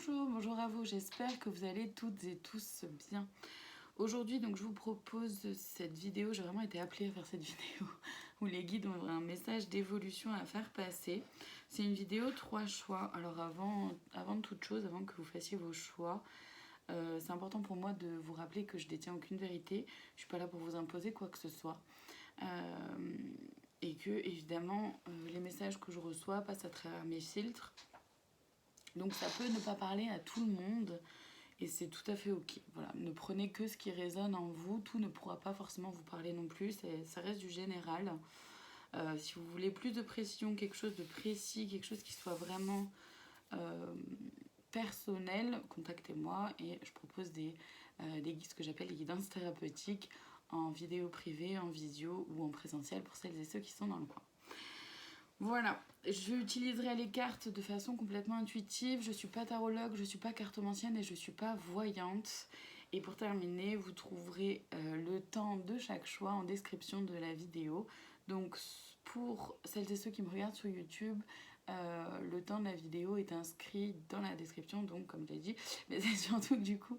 Bonjour, bonjour à vous, j'espère que vous allez toutes et tous bien. Aujourd'hui, donc, je vous propose cette vidéo, j'ai vraiment été appelée à faire cette vidéo où les guides ont un message d'évolution à faire passer. C'est une vidéo 3 choix. Alors avant de toute chose, avant que vous fassiez vos choix, c'est important pour moi de vous rappeler que je détiens aucune vérité. Je suis pas là pour vous imposer quoi que ce soit. Et que évidemment, les messages que je reçois passent à travers mes filtres. Donc ça peut ne pas parler à tout le monde et c'est tout à fait ok. Voilà, ne prenez que ce qui résonne en vous, tout ne pourra pas forcément vous parler non plus, ça reste du général. Si vous voulez plus de précision, quelque chose de précis, quelque chose qui soit vraiment personnel, contactez-moi et je propose des guides, ce que j'appelle les guidances thérapeutiques en vidéo privée, en visio ou en présentiel pour celles et ceux qui sont dans le coin. Voilà, j'utiliserai les cartes de façon complètement intuitive. Je ne suis pas tarologue, je ne suis pas cartomancienne et je ne suis pas voyante. Et pour terminer, vous trouverez le temps de chaque choix en description de la vidéo. Donc pour celles et ceux qui me regardent sur YouTube, le temps de la vidéo est inscrit dans la description, donc comme je l'ai dit. Mais c'est surtout que du coup,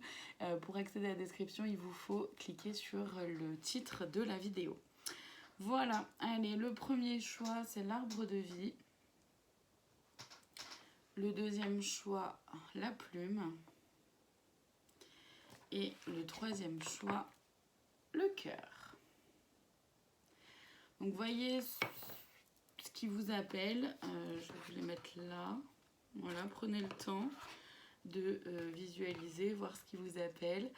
pour accéder à la description, il vous faut cliquer sur le titre de la vidéo. Voilà, allez, le premier choix, c'est l'arbre de vie. Le deuxième choix, la plume. Et le troisième choix, le cœur. Donc, voyez ce qui vous appelle. Je vais vous les mettre là. Voilà, prenez le temps de visualiser, voir ce qui vous appelle.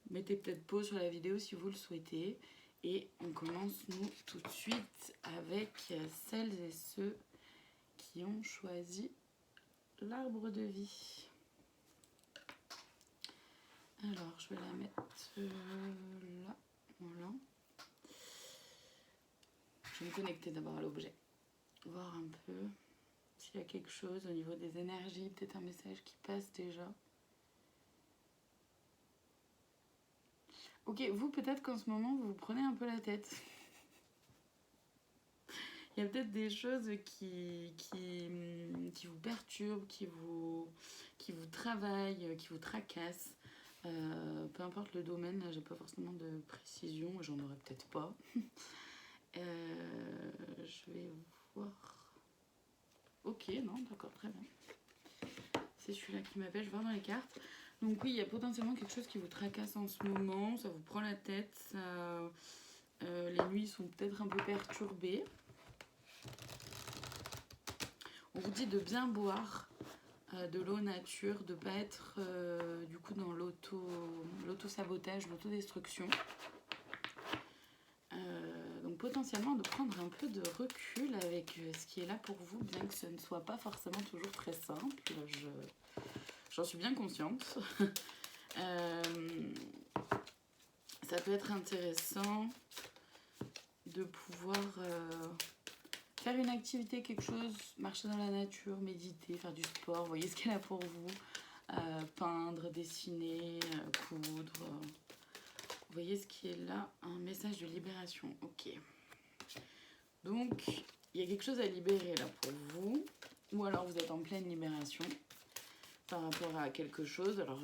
Mettez peut-être pause sur la vidéo si vous le souhaitez. Et on commence, nous, tout de suite avec celles et ceux qui ont choisi l'arbre de vie. Alors, je vais la mettre là. Voilà. Je vais me connecter d'abord à l'objet. Voir un peu s'il y a quelque chose au niveau des énergies, peut-être un message qui passe déjà. Ok, vous, peut-être qu'en ce moment, vous vous prenez un peu la tête. Il y a peut-être des choses qui vous perturbent, qui vous travaillent, qui vous tracassent. Peu importe le domaine, là j'ai pas forcément de précision, j'en aurais peut-être pas. Je vais voir. Ok, non, d'accord, très bien. C'est celui-là qui m'appelle, je vais voir dans les cartes. Donc oui, il y a potentiellement quelque chose qui vous tracasse en ce moment, ça vous prend la tête, ça, les nuits sont peut-être un peu perturbées. On vous dit de bien boire de l'eau nature, de ne pas être du coup dans l'auto-sabotage, l'autodestruction. Donc potentiellement de prendre un peu de recul avec ce qui est là pour vous, bien que ce ne soit pas forcément toujours très simple. J'en suis bien consciente. Ça peut être intéressant de pouvoir faire une activité, quelque chose, marcher dans la nature, méditer, faire du sport, voyez ce qu'il y a là pour vous, peindre, dessiner, coudre. Vous voyez ce qui est là, un message de libération, ok. Donc, il y a quelque chose à libérer là pour vous, ou alors vous êtes en pleine libération par rapport à quelque chose. Alors,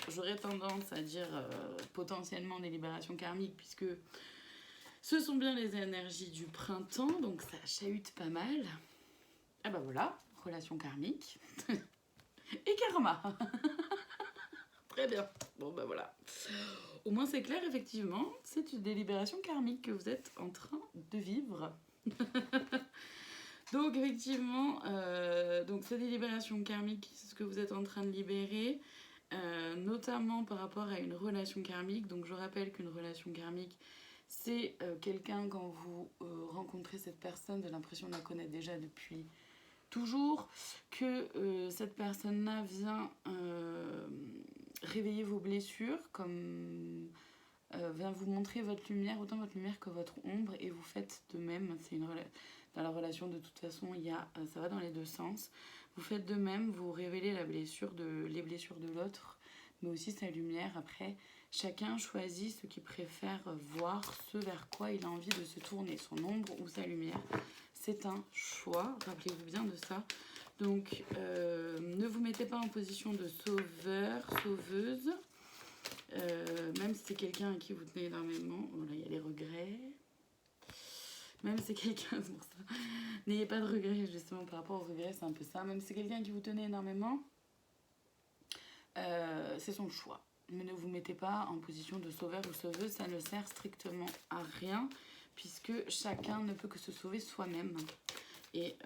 j'aurais tendance à dire potentiellement des libérations karmiques, puisque ce sont bien les énergies du printemps, donc ça chahute pas mal. Ah bah voilà, relation karmique et karma. Très bien. Bon bah voilà. Au moins c'est clair, effectivement, c'est une délibération karmique que vous êtes en train de vivre. Donc effectivement, donc cette délibération karmique, c'est ce que vous êtes en train de libérer, notamment par rapport à une relation karmique. Donc je rappelle qu'une relation karmique, c'est quelqu'un, quand vous rencontrez cette personne, vous avez l'impression de la connaître déjà depuis toujours, que cette personne-là vient réveiller vos blessures, comme vient vous montrer votre lumière, autant votre lumière que votre ombre, et vous faites de même. C'est dans la relation, de toute façon, ça va dans les deux sens. Vous faites de même, vous révélez les blessures de l'autre, mais aussi sa lumière. Après, chacun choisit ce qu'il préfère voir, ce vers quoi il a envie de se tourner, son ombre ou sa lumière. C'est un choix, rappelez-vous bien de ça. Donc, ne vous mettez pas en position de sauveur, sauveuse. Même si c'est quelqu'un à qui vous tenez énormément. Voilà, il y a les regrets. Même si c'est quelqu'un, c'est pour ça. N'ayez pas de regrets, justement, par rapport aux regrets, c'est un peu ça. Même si c'est quelqu'un qui vous tenait énormément, c'est son choix. Mais ne vous mettez pas en position de sauveur ou sauveuse, ça ne sert strictement à rien, puisque chacun ne peut que se sauver soi-même et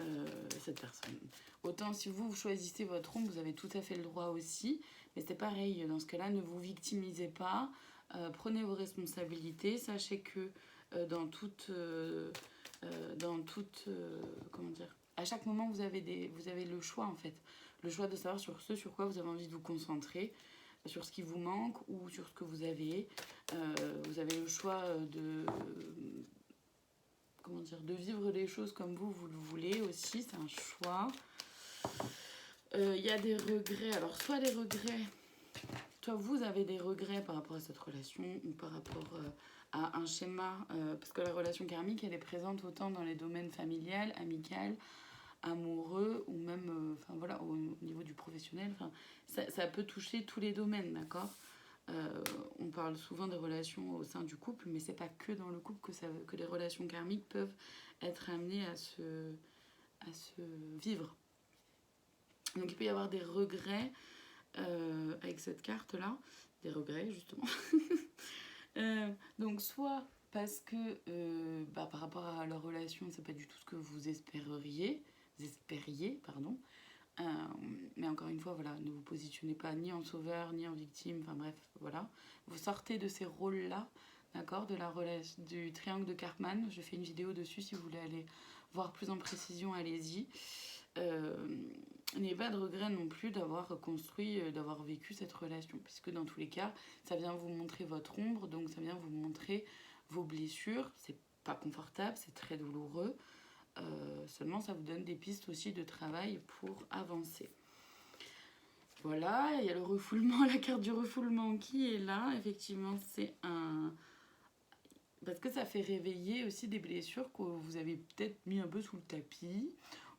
cette personne. Autant si vous choisissez votre ombre, vous avez tout à fait le droit aussi, mais c'est pareil, dans ce cas-là, ne vous victimisez pas, prenez vos responsabilités, sachez que dans toute comment dire, à chaque moment vous avez le choix en fait, le choix de savoir sur ce sur quoi vous avez envie de vous concentrer, sur ce qui vous manque ou sur ce que vous avez. Vous avez le choix de comment dire, de vivre les choses comme vous le voulez aussi, c'est un choix. Il y a des regrets, alors soit des regrets, soit vous avez des regrets par rapport à cette relation ou par rapport à un schéma, parce que la relation karmique elle est présente autant dans les domaines familial, amical, amoureux ou même enfin voilà, au niveau du professionnel, ça peut toucher tous les domaines, d'accord. On parle souvent des relations au sein du couple, mais c'est pas que dans le couple que les relations karmiques peuvent être amenées à se vivre. Donc il peut y avoir des regrets avec cette carte là, des regrets justement. Donc soit parce que par rapport à leur relation c'est pas du tout ce que vous espériez, pardon. Mais encore une fois, voilà, ne vous positionnez pas ni en sauveur, ni en victime, enfin bref, voilà. Vous sortez de ces rôles-là, d'accord, de la relation, du triangle de Karpman. Je fais une vidéo dessus, si vous voulez aller voir plus en précision, allez-y. N'ayez pas de regret non plus d'avoir construit, d'avoir vécu cette relation, puisque dans tous les cas, ça vient vous montrer votre ombre, donc ça vient vous montrer vos blessures. C'est pas confortable, c'est très douloureux. Seulement ça vous donne des pistes aussi de travail pour avancer. Voilà, il y a le refoulement, la carte du refoulement qui est là. Effectivement, c'est un... parce que ça fait réveiller aussi des blessures que vous avez peut-être mis un peu sous le tapis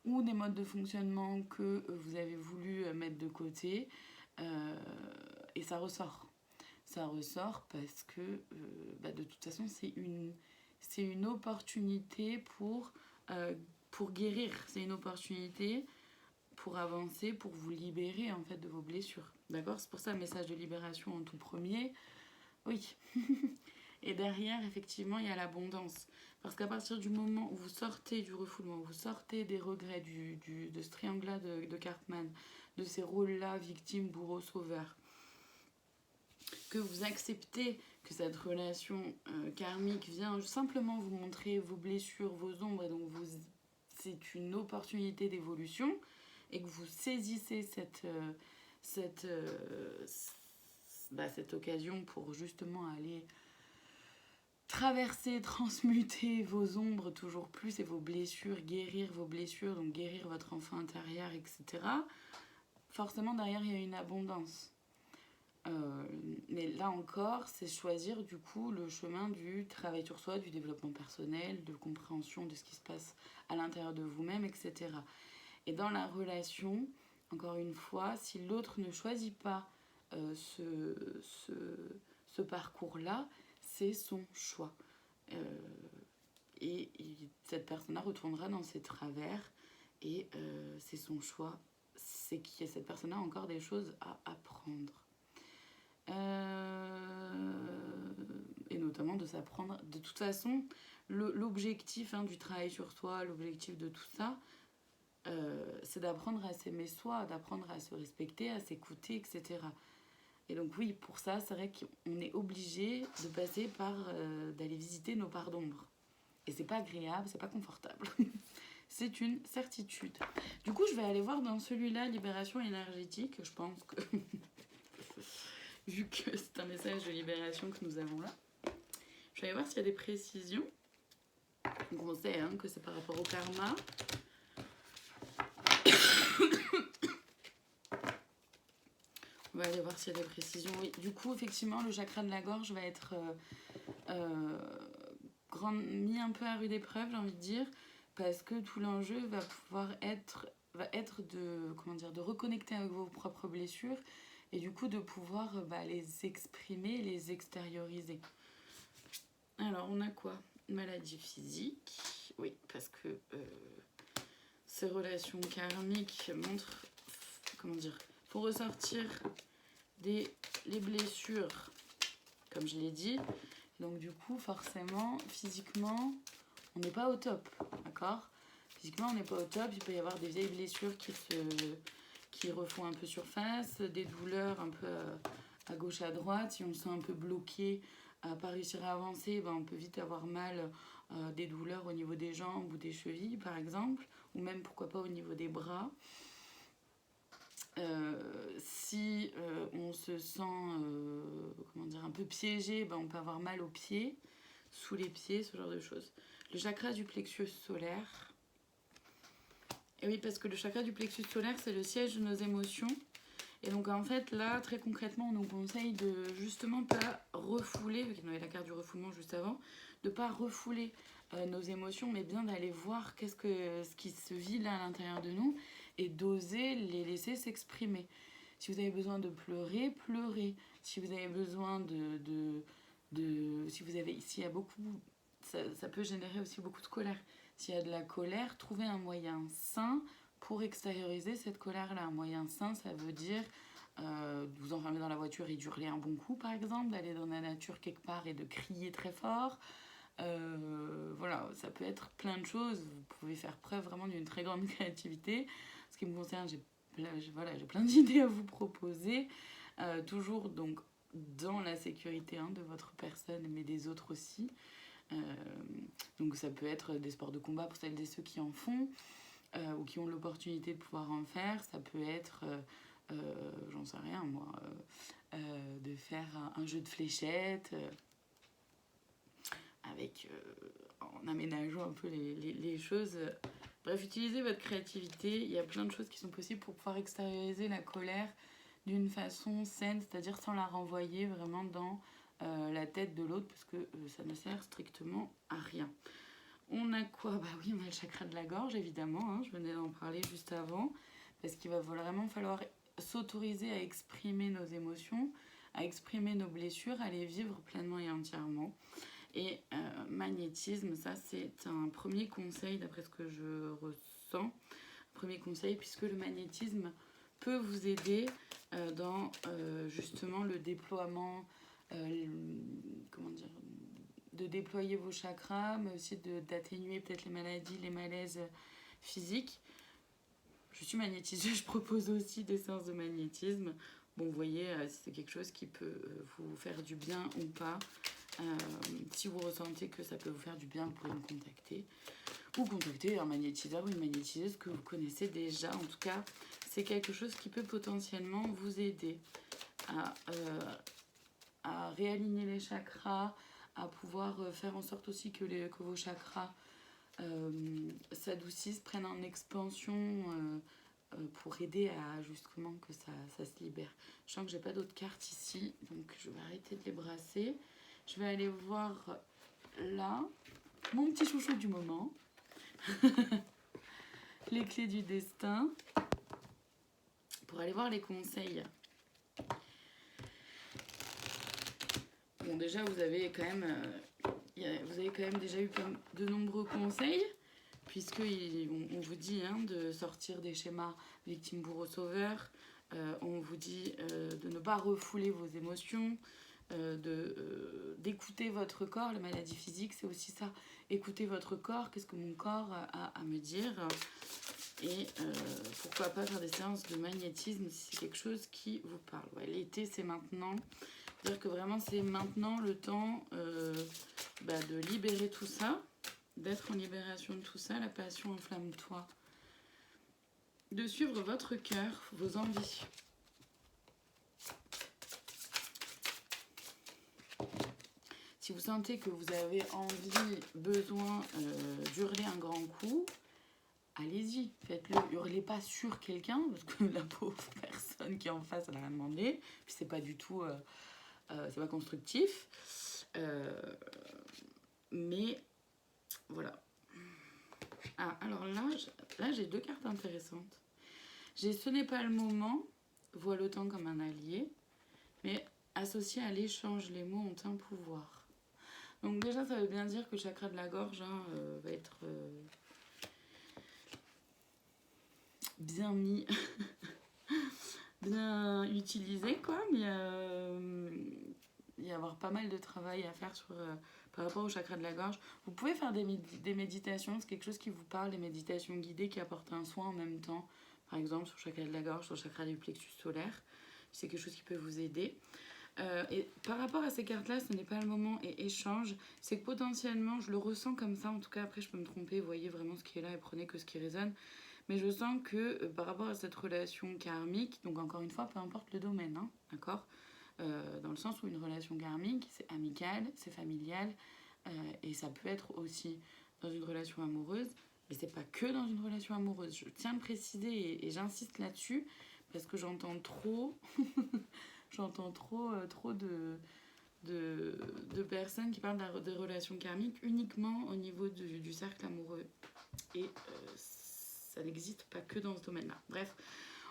ou des modes de fonctionnement que vous avez voulu mettre de côté. Et ça ressort. Ça ressort parce que de toute façon, c'est une opportunité pour guérir. C'est une opportunité pour avancer, pour vous libérer en fait de vos blessures. D'accord? C'est pour ça le message de libération en tout premier. Oui. Et derrière, effectivement, il y a l'abondance. Parce qu'à partir du moment où vous sortez du refoulement, vous sortez des regrets de ce triangle-là de Karpman, de ces rôles-là, victime, bourreau, sauveur, que vous acceptez que cette relation karmique vient simplement vous montrer vos blessures, vos ombres, et donc c'est une opportunité d'évolution, et que vous saisissez cette occasion pour justement aller traverser, transmuter vos ombres toujours plus et vos blessures, guérir vos blessures, donc guérir votre enfant intérieur, etc. Forcément, derrière, il y a une abondance. Mais là encore, c'est choisir du coup le chemin du travail sur soi, du développement personnel, de compréhension de ce qui se passe à l'intérieur de vous-même, etc. Et dans la relation, encore une fois, si l'autre ne choisit pas ce parcours-là, c'est son choix. Et cette personne-là retournera dans ses travers et c'est son choix. C'est qu'il y a cette personne-là encore des choses à apprendre. Et notamment de s'apprendre. De toute façon, l'objectif du travail sur soi, l'objectif de tout ça, c'est d'apprendre à s'aimer soi, d'apprendre à se respecter, à s'écouter, etc. Et donc oui, pour ça, c'est vrai qu'on est obligé de passer par d'aller visiter nos parts d'ombre. Et c'est pas agréable, c'est pas confortable. C'est une certitude. Du coup, je vais aller voir dans celui-là, libération énergétique. Je pense que, vu que c'est un message de libération que nous avons là, je vais aller voir s'il y a des précisions. Donc on sait que c'est par rapport au karma. On va aller voir s'il y a des précisions. Oui, du coup, effectivement, le chakra de la gorge va être mis un peu à rude épreuve, j'ai envie de dire, parce que tout l'enjeu va pouvoir être va être de, comment dire, de reconnecter avec vos propres blessures et du coup de pouvoir les exprimer, les extérioriser. Alors, on a quoi? Maladie physique. Oui, parce que ces relations karmiques montrent, comment dire, faut ressortir les blessures, comme je l'ai dit. Donc du coup, forcément, physiquement, on n'est pas au top, d'accord? Physiquement, on n'est pas au top. Il peut y avoir des vieilles blessures qui refont un peu surface, des douleurs un peu à gauche, à droite. Si on se sent un peu bloqué, à pas réussir à avancer, on peut vite avoir mal, des douleurs au niveau des jambes ou des chevilles, par exemple, ou même, pourquoi pas, au niveau des bras. Si on se sent comment dire, un peu piégé, on peut avoir mal aux pieds, sous les pieds, ce genre de choses. Le chakra du plexus solaire. Et oui, parce que le chakra du plexus solaire, c'est le siège de nos émotions. Et donc en fait, là, très concrètement, on nous conseille de justement pas refouler, vu qu'il y avait la carte du refoulement juste avant, de pas refouler nos émotions, mais bien d'aller voir ce qui se vit là à l'intérieur de nous et d'oser les laisser s'exprimer. Si vous avez besoin de pleurer, pleurez. Si vous avez besoin s'il y a beaucoup, ça peut générer aussi beaucoup de colère. S'il y a de la colère, trouvez un moyen sain pour extérioriser cette colère-là. Un moyen sain, ça veut dire vous enfermer dans la voiture et d'hurler un bon coup, par exemple, d'aller dans la nature quelque part et de crier très fort. Voilà, ça peut être plein de choses. Vous pouvez faire preuve vraiment d'une très grande créativité. Ce qui me concerne, j'ai plein d'idées à vous proposer. Toujours donc dans la sécurité de votre personne, mais des autres aussi. Donc ça peut être des sports de combat pour celles et ceux qui en font, ou qui ont l'opportunité de pouvoir en faire. Ça peut être, j'en sais rien moi, de faire un jeu de fléchettes, avec, en aménageant un peu les choses. Bref, utilisez votre créativité. Il y a plein de choses qui sont possibles pour pouvoir extérioriser la colère d'une façon saine, c'est-à-dire sans la renvoyer vraiment dans la tête de l'autre, parce que ça ne sert strictement à rien. On a quoi? Bah oui, on a le chakra de la gorge, évidemment, je venais d'en parler juste avant, parce qu'il va vraiment falloir s'autoriser à exprimer nos émotions, à exprimer nos blessures, à les vivre pleinement et entièrement. Et magnétisme, ça c'est un premier conseil d'après ce que je ressens. Premier conseil, puisque le magnétisme peut vous aider dans justement le déploiement, comment dire, de déployer vos chakras, mais aussi d'atténuer peut-être les maladies, les malaises physiques. Je suis magnétiseuse, je propose aussi des séances de magnétisme. Bon, vous voyez si c'est quelque chose qui peut vous faire du bien ou pas. Si vous ressentez que ça peut vous faire du bien, vous pouvez me contacter. Ou contacter un magnétiseur ou une magnétiseuse que vous connaissez déjà. En tout cas, c'est quelque chose qui peut potentiellement vous aider à réaligner les chakras, à pouvoir faire en sorte aussi que vos chakras s'adoucissent, prennent en expansion pour aider à justement que ça se libère. Je sens que j'ai pas d'autres cartes ici, donc je vais arrêter de les brasser. Je vais aller voir là, mon petit chouchou du moment. Les clés du destin. Pour aller voir les conseils. Bon, déjà, vous avez quand même déjà eu de nombreux conseils, puisqu'on vous dit de sortir des schémas victime, bourreau, sauveur. On vous dit de ne pas refouler vos émotions, d'écouter votre corps. La maladie physique, c'est aussi ça. Écoutez votre corps, qu'est-ce que mon corps a à me dire. Et pourquoi pas faire des séances de magnétisme si c'est quelque chose qui vous parle. Ouais, l'été, c'est maintenant. C'est-à-dire que vraiment, c'est maintenant le temps de libérer tout ça, d'être en libération de tout ça. La passion, enflamme-toi. De suivre votre cœur, vos envies. Si vous sentez que vous avez envie, besoin d'hurler un grand coup, allez-y, faites-le. Hurlez pas sur quelqu'un, parce que la pauvre personne qui est en face, elle n'a rien demandé. Puis c'est pas du tout... c'est pas constructif. Mais voilà. Ah, alors là j'ai deux cartes intéressantes. J'ai ce n'est pas le moment, vois le temps comme un allié, mais associé à l'échange, les mots ont un pouvoir. Donc déjà, ça veut bien dire que le chakra de la gorge va être bien mis, bien utilisé, quoi. Mais il y a avoir pas mal de travail à faire par rapport au chakra de la gorge. Vous pouvez faire des méditations, c'est quelque chose qui vous parle, des méditations guidées qui apportent un soin en même temps. Par exemple, sur le chakra de la gorge, sur le chakra du plexus solaire. C'est quelque chose qui peut vous aider. Et par rapport à ces cartes-là, ce n'est pas le moment et échange. C'est que potentiellement, je le ressens comme ça. En tout cas, après, je peux me tromper. Voyez vraiment ce qui est là et prenez que ce qui résonne. Mais je sens que par rapport à cette relation karmique, donc encore une fois, peu importe le domaine, hein, d'accord, dans le sens où une relation karmique, c'est amical, c'est familial, et ça peut être aussi dans une relation amoureuse, mais c'est pas que dans une relation amoureuse. Je tiens à le préciser et j'insiste là-dessus parce que j'entends trop, trop de personnes qui parlent des relations karmiques uniquement au niveau du cercle amoureux. Et ça n'existe pas que dans ce domaine-là. Bref,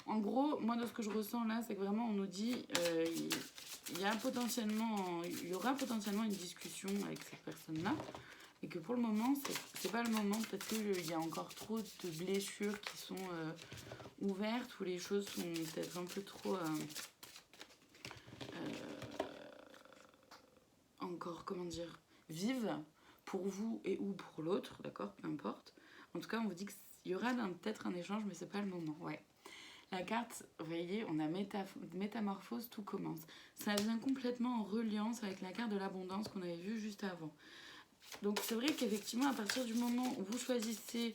en gros, moi, de ce que je ressens là, c'est que vraiment, on nous dit il y aura potentiellement une discussion avec cette personne-là, et que pour le moment, c'est pas le moment. Peut-être qu'il y a encore trop de blessures qui sont ouvertes, où les choses sont peut-être un peu trop encore, comment dire, vives pour vous et ou pour l'autre, d'accord, peu importe. En tout cas, on vous dit qu'il y aura peut-être un échange, mais c'est pas le moment, ouais. La carte, vous voyez, on a métamorphose, tout commence. Ça vient complètement en reliance avec la carte de l'abondance qu'on avait vue juste avant. Donc c'est vrai qu'effectivement, à partir du moment où vous choisissez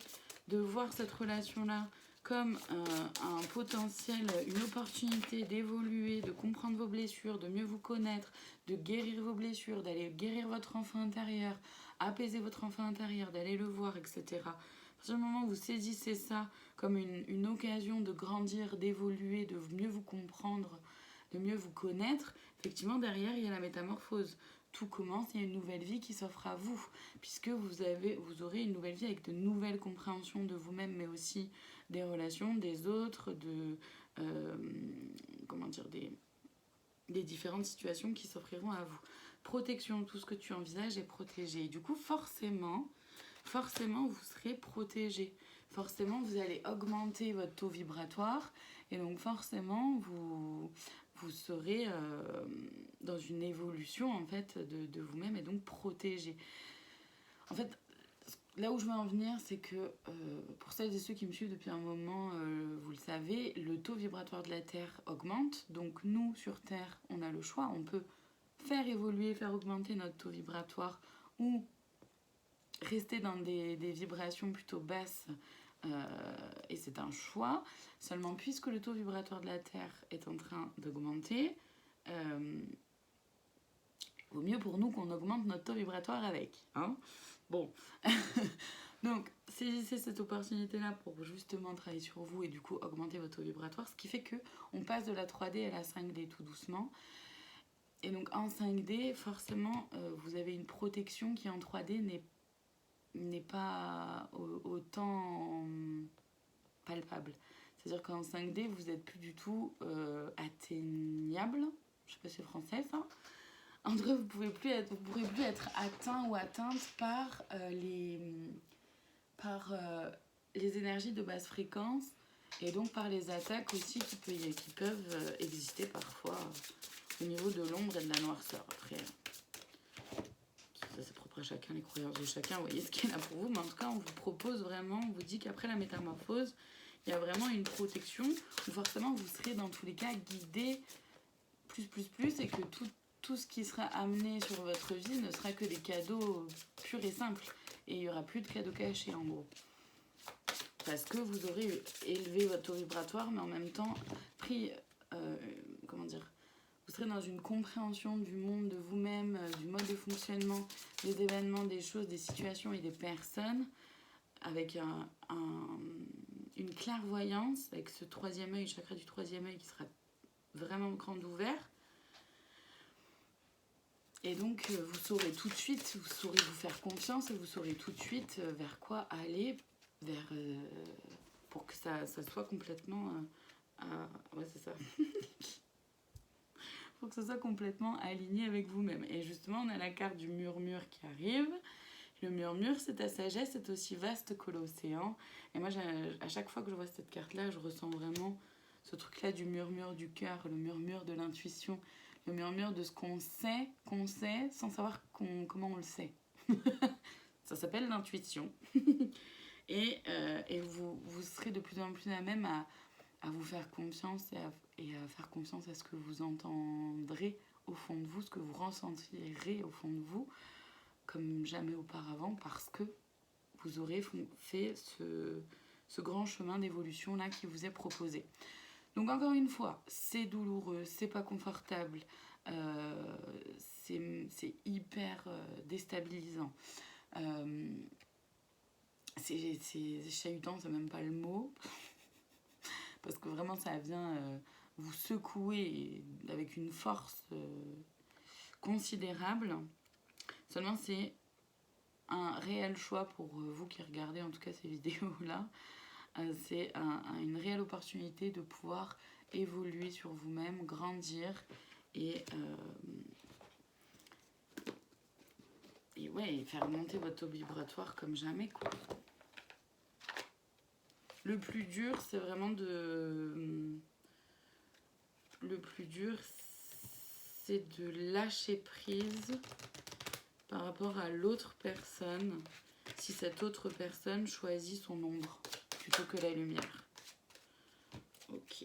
de voir cette relation-là comme un potentiel, une opportunité d'évoluer, de comprendre vos blessures, de mieux vous connaître, de guérir vos blessures, d'aller guérir votre enfant intérieur, apaiser votre enfant intérieur, d'aller le voir, etc. À partir du moment où vous saisissez ça comme une occasion de grandir, d'évoluer, de mieux vous comprendre, de mieux vous connaître, effectivement, derrière, il y a la métamorphose. Tout commence, il y a une nouvelle vie qui s'offre à vous, puisque vous aurez une nouvelle vie avec de nouvelles compréhensions de vous-même, mais aussi des relations, des autres, des différentes situations qui s'offriront à vous. Protection, tout ce que tu envisages est protégé. Et du coup, forcément, vous serez protégé. Forcément, vous allez augmenter votre taux vibratoire, et donc forcément, vous serez dans une évolution en fait de vous-même et donc protégé. En fait, là où je veux en venir, c'est que pour celles et ceux qui me suivent depuis un moment, vous le savez, le taux vibratoire de la Terre augmente. Donc nous, sur Terre, on a le choix. On peut faire évoluer, faire augmenter notre taux vibratoire ou rester dans des vibrations plutôt basses. Et c'est un choix. Seulement, puisque le taux vibratoire de la Terre est en train d'augmenter, vaut mieux pour nous qu'on augmente notre taux vibratoire avec. Hein, bon. Donc, saisissez cette opportunité-là pour justement travailler sur vous et du coup augmenter votre taux vibratoire, ce qui fait qu'on passe de la 3D à la 5D tout doucement. Et donc en 5D, forcément, vous avez une protection qui en 3D n'est pas autant palpable. C'est-à-dire qu'en 5D, vous n'êtes plus du tout atteignable. Je sais pas si c'est français ça. En tout cas, vous ne pourrez plus être atteint ou atteinte par les énergies de basse fréquence et donc par les attaques aussi qui peuvent exister parfois au niveau de l'ombre et de la noirceur. Après, ça c'est propre à chacun, les croyances de chacun, vous voyez ce qu'il y a là pour vous, mais en tout cas on vous propose vraiment, on vous dit qu'après la métamorphose, il y a vraiment une protection où forcément vous serez dans tous les cas guidé plus et que tout ce qui sera amené sur votre vie ne sera que des cadeaux purs et simples. Et il n'y aura plus de cadeaux cachés en gros. Parce que vous aurez élevé votre taux vibratoire, mais en même temps pris, vous serez dans une compréhension du monde, de vous-même, du mode de fonctionnement, des événements, des choses, des situations et des personnes, avec une clairvoyance, avec ce troisième œil, le chakra du troisième œil qui sera vraiment grand ouvert. Et donc, vous saurez tout de suite, vous saurez vous faire confiance et vous saurez tout de suite vers quoi aller, pour que ça soit complètement... ouais, c'est ça. Pour que ce soit complètement aligné avec vous-même. Et justement, on a la carte du murmure qui arrive. Le murmure, c'est ta sagesse, c'est aussi vaste que l'océan. Et moi, à chaque fois que je vois cette carte-là, je ressens vraiment ce truc-là du murmure du cœur, le murmure de l'intuition, le murmure de ce qu'on sait, sans savoir comment on le sait. Ça s'appelle l'intuition. Et vous serez de plus en plus à même à vous faire confiance et à faire confiance à ce que vous entendrez au fond de vous, ce que vous ressentirez au fond de vous, comme jamais auparavant, parce que vous aurez fait ce grand chemin d'évolution là qui vous est proposé. Donc encore une fois, c'est douloureux, c'est pas confortable, c'est hyper déstabilisant. C'est chahutant, c'est même pas le mot, parce que vraiment ça vient vous secouer avec une force considérable. Seulement c'est un réel choix pour vous qui regardez en tout cas ces vidéos-là. C'est une réelle opportunité de pouvoir évoluer sur vous-même, grandir et ouais, faire monter votre taux vibratoire comme jamais, quoi. Le plus dur, c'est vraiment le plus dur, c'est de lâcher prise par rapport à l'autre personne, si cette autre personne choisit son ombre plutôt que la lumière. Ok.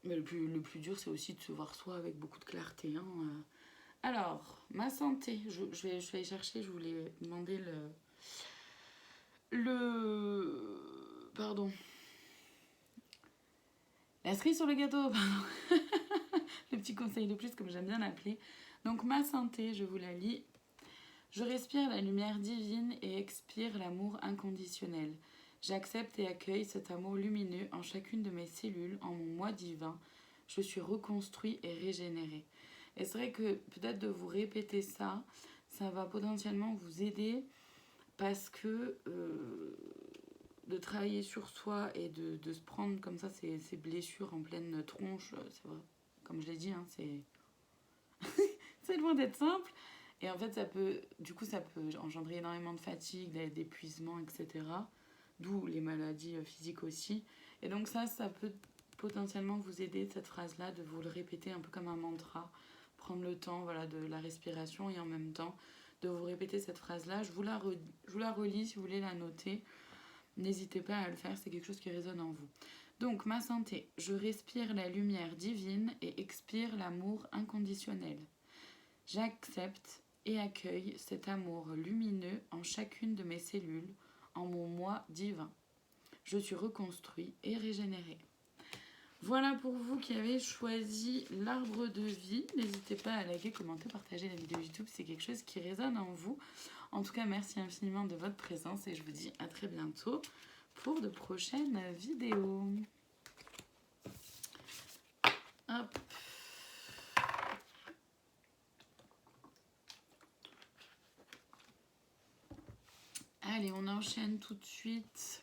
Mais le plus dur, c'est aussi de se voir soi avec beaucoup de clarté. Hein. Alors, ma santé. Je vais aller chercher, je voulais demander pardon. La cerise sur le gâteau, pardon. Le petit conseil de plus, comme j'aime bien l'appeler. Donc, ma santé, je vous la lis. Je respire la lumière divine et expire l'amour inconditionnel. J'accepte et accueille cet amour lumineux en chacune de mes cellules, en mon moi divin. Je suis reconstruit et régénéré. Et c'est vrai que peut-être de vous répéter ça, ça va potentiellement vous aider parce que de travailler sur soi et de se prendre comme ça ces blessures en pleine tronche, c'est vrai, comme je l'ai dit, hein, c'est loin d'être simple. Et en fait, ça peut engendrer énormément de fatigue, d'épuisement, etc. D'où les maladies physiques aussi. Et donc ça peut potentiellement vous aider, cette phrase-là, de vous le répéter un peu comme un mantra. Prendre le temps, voilà, de la respiration et en même temps de vous répéter cette phrase-là. Je vous la relis si vous voulez la noter. N'hésitez pas à le faire, c'est quelque chose qui résonne en vous. Donc, ma santé. Je respire la lumière divine et expire l'amour inconditionnel. J'accepte et accueille cet amour lumineux en chacune de mes cellules, en mon moi divin. Je suis reconstruit et régénéré. Voilà pour vous qui avez choisi l'arbre de vie. N'hésitez pas à liker, commenter, partager la vidéo YouTube si c'est quelque chose qui résonne en vous. En tout cas, merci infiniment de votre présence et je vous dis à très bientôt pour de prochaines vidéos. Hop. Allez, on enchaîne tout de suite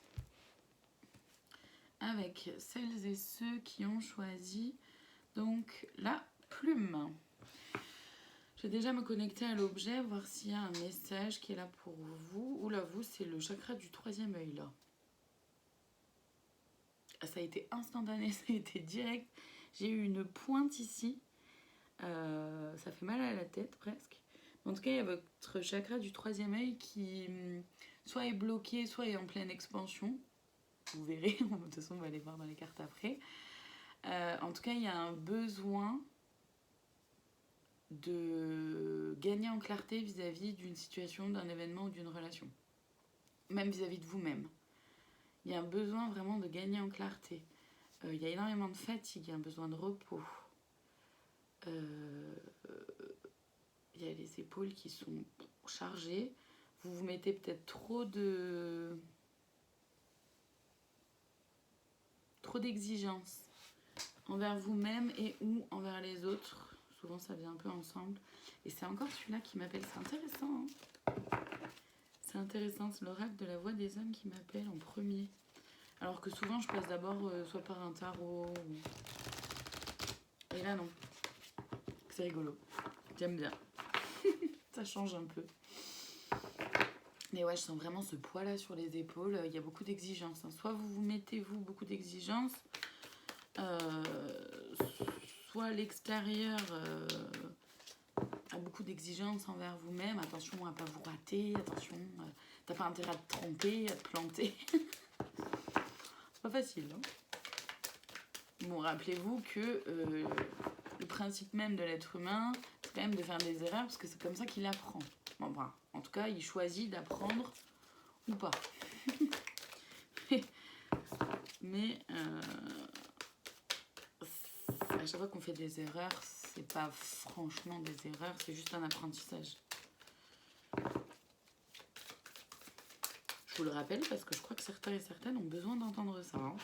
avec celles et ceux qui ont choisi donc la plume. Je vais déjà me connecter à l'objet, voir s'il y a un message qui est là pour vous. Oula, vous, c'est le chakra du 3e œil là. Ça a été instantané, ça a été direct. J'ai eu une pointe ici. Ça fait mal à la tête presque. En tout cas, il y a votre chakra du 3e œil qui soit est bloqué, soit est en pleine expansion. Vous verrez, de toute façon, on va aller voir dans les cartes après. En tout cas, il y a un besoin de gagner en clarté vis-à-vis d'une situation, d'un événement ou d'une relation. Même vis-à-vis de vous-même. Il y a un besoin vraiment de gagner en clarté. Il y a énormément de fatigue, il y a un besoin de repos. Il y a les épaules qui sont chargées. Vous vous mettez peut-être trop d'exigences envers vous-même et ou envers les autres. Souvent, ça vient un peu ensemble. Et c'est encore celui-là qui m'appelle. C'est intéressant. Hein, c'est c'est intéressant, c'est l'oracle de la voix des âmes qui m'appelle en premier. Alors que souvent je passe d'abord soit par un tarot Et là non. C'est rigolo. J'aime bien. Ça change un peu. Mais ouais, je sens vraiment ce poids là sur les épaules. Il y a beaucoup d'exigences. Soit vous vous mettez vous beaucoup d'exigences, soit l'extérieur a beaucoup d'exigences envers vous-même. Attention à pas vous rater, attention, t'as pas intérêt à te tromper, à te planter. C'est pas facile, hein. Bon, rappelez-vous que le principe même de l'être humain, c'est quand même de faire des erreurs parce que c'est comme ça qu'il apprend. Bon, bah, en tout cas, il choisit d'apprendre ou pas. Mais à chaque fois qu'on fait des erreurs, c'est pas franchement des erreurs, c'est juste un apprentissage. Je vous le rappelle parce que je crois que certains et certaines ont besoin d'entendre ça. Hein.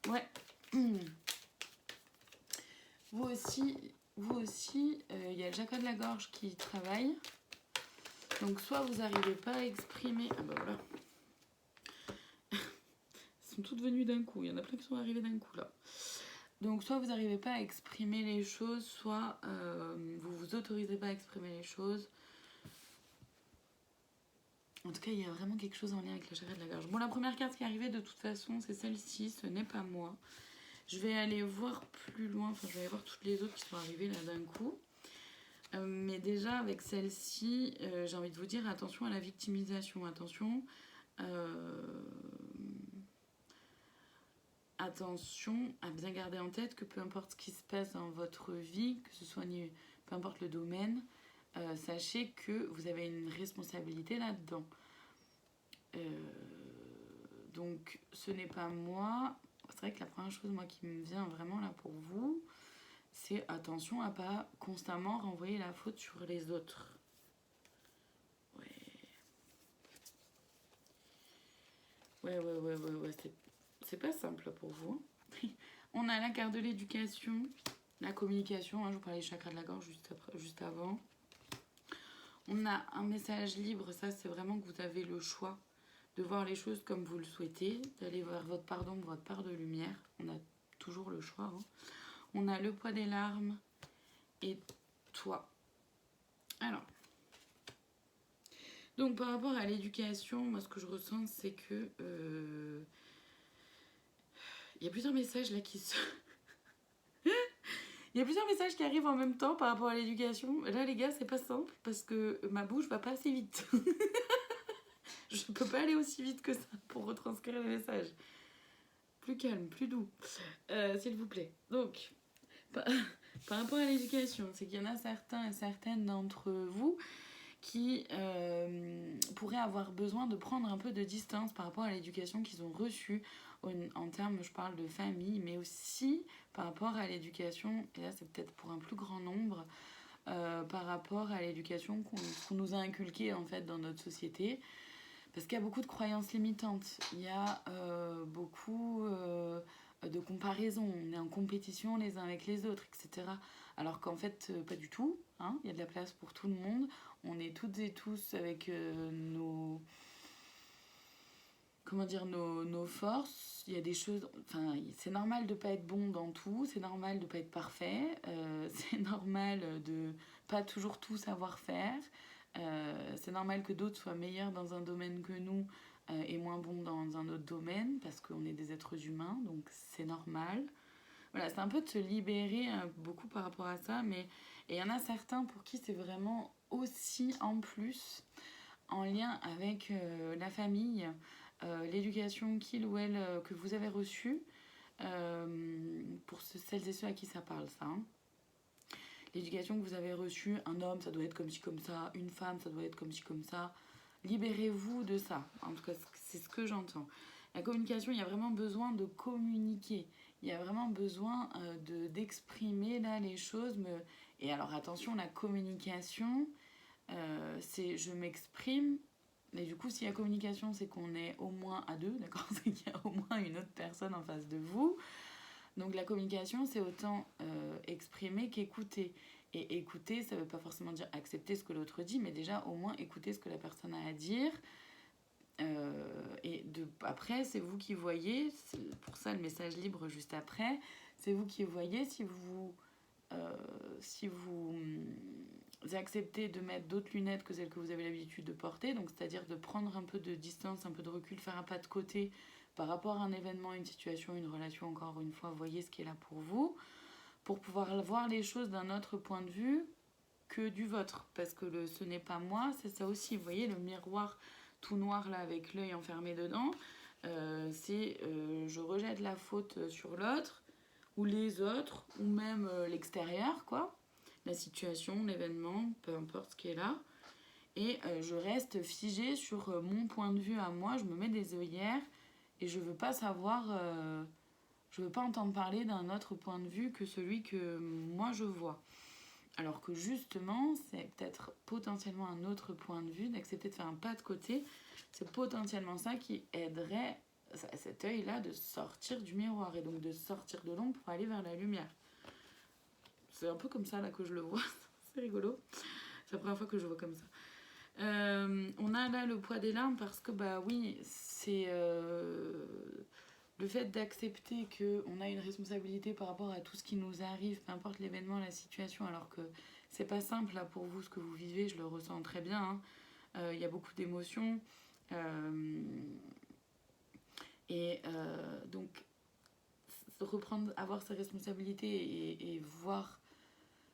Ouais. Vous aussi, il y a le chakra de la gorge qui travaille. Donc soit vous n'arrivez pas à exprimer... Ah bah voilà. Elles sont toutes venues d'un coup. Il y en a plein qui sont arrivées d'un coup là. Donc soit vous n'arrivez pas à exprimer les choses, soit vous vous autorisez pas à exprimer les choses. En tout cas, il y a vraiment quelque chose en lien avec le chakra de la gorge. Bon, la première carte qui est arrivée, de toute façon, c'est celle-ci. Ce n'est pas moi. Je vais aller voir plus loin. Enfin, je vais aller voir toutes les autres qui sont arrivées là d'un coup. Mais déjà, avec celle-ci, j'ai envie de vous dire attention à la victimisation. Attention. Attention à bien garder en tête que peu importe ce qui se passe dans votre vie, que ce soit peu importe le domaine, sachez que vous avez une responsabilité là-dedans. Donc ce n'est pas moi. C'est vrai que la première chose moi qui me vient vraiment là pour vous, c'est attention à pas constamment renvoyer la faute sur les autres. Ouais, c'est pas simple pour vous. On a la carte de l'éducation, la communication, hein, je vous parlais du chakra de la gorge juste avant. On a un message libre, ça c'est vraiment que vous avez le choix de voir les choses comme vous le souhaitez, d'aller vers votre part d'ombre, votre part de lumière. On a toujours le choix. Hein. On a le poids des larmes et toi. Alors, donc par rapport à l'éducation, moi ce que je ressens c'est que il y a plusieurs messages là qui se... Il y a plusieurs messages qui arrivent en même temps par rapport à l'éducation. Là les gars c'est pas simple parce que ma bouche va pas assez vite. Je peux pas aller aussi vite que ça pour retranscrire les messages. Plus calme, plus doux, s'il vous plaît. Donc, par rapport à l'éducation, c'est qu'il y en a certains et certaines d'entre vous qui pourraient avoir besoin de prendre un peu de distance par rapport à l'éducation qu'ils ont reçue en termes, je parle de famille, mais aussi par rapport à l'éducation, et là c'est peut-être pour un plus grand nombre, par rapport à l'éducation qu'on nous a inculquée en fait dans notre société. Parce qu'il y a beaucoup de croyances limitantes, il y a beaucoup de comparaisons, on est en compétition les uns avec les autres, etc. Alors qu'en fait, pas du tout, hein, il y a de la place pour tout le monde, on est toutes et tous avec nos forces, il y a des choses, enfin c'est normal de pas être bon dans tout, c'est normal de pas être parfait, c'est normal de pas toujours tout savoir faire. C'est normal que d'autres soient meilleurs dans un domaine que nous et moins bons dans un autre domaine parce qu'on est des êtres humains, donc c'est normal. Voilà, c'est un peu de se libérer beaucoup par rapport à ça, mais il y en a certains pour qui c'est vraiment aussi en plus en lien avec la famille, l'éducation qu'il ou elle que vous avez reçue, pour celles et ceux à qui ça parle ça. Hein. L'éducation que vous avez reçue, un homme ça doit être comme ci comme ça, une femme ça doit être comme ci comme ça. Libérez-vous de ça, en tout cas c'est ce que j'entends. La communication, il y a vraiment besoin de communiquer, il y a vraiment besoin d'exprimer là les choses. Et alors attention, la communication, c'est je m'exprime, mais du coup s'il y a communication c'est qu'on est au moins à deux, d'accord, c'est qu'il y a au moins une autre personne en face de vous. Donc la communication, c'est autant exprimer qu'écouter. Et écouter, ça ne veut pas forcément dire accepter ce que l'autre dit, mais déjà au moins écouter ce que la personne a à dire. Après, c'est vous qui voyez, c'est pour ça le message libre juste après, c'est vous qui voyez si vous acceptez de mettre d'autres lunettes que celles que vous avez l'habitude de porter, donc c'est-à-dire de prendre un peu de distance, un peu de recul, faire un pas de côté par rapport à un événement, une situation, une relation, encore une fois, voyez ce qui est là pour vous, pour pouvoir voir les choses d'un autre point de vue que du vôtre, parce que ce n'est pas moi, c'est ça aussi, vous voyez le miroir tout noir là avec l'œil enfermé dedans, je rejette la faute sur l'autre, ou les autres, ou même l'extérieur, quoi, la situation, l'événement, peu importe ce qui est là, et je reste figée sur mon point de vue à moi, je me mets des œillères, et je veux pas savoir, je veux pas entendre parler d'un autre point de vue que celui que moi je vois. Alors que justement, c'est peut-être potentiellement un autre point de vue, d'accepter de faire un pas de côté, c'est potentiellement ça qui aiderait cet œil-là de sortir du miroir et donc de sortir de l'ombre pour aller vers la lumière. C'est un peu comme ça là que je le vois, c'est rigolo. C'est la première fois que je vois comme ça. On a là le poids des larmes parce que bah oui, c'est le fait d'accepter qu'on a une responsabilité par rapport à tout ce qui nous arrive, peu importe l'événement, la situation, alors que c'est pas simple là pour vous ce que vous vivez, je le ressens très bien. Y a beaucoup d'émotions. Donc reprendre, avoir ses responsabilités et voir,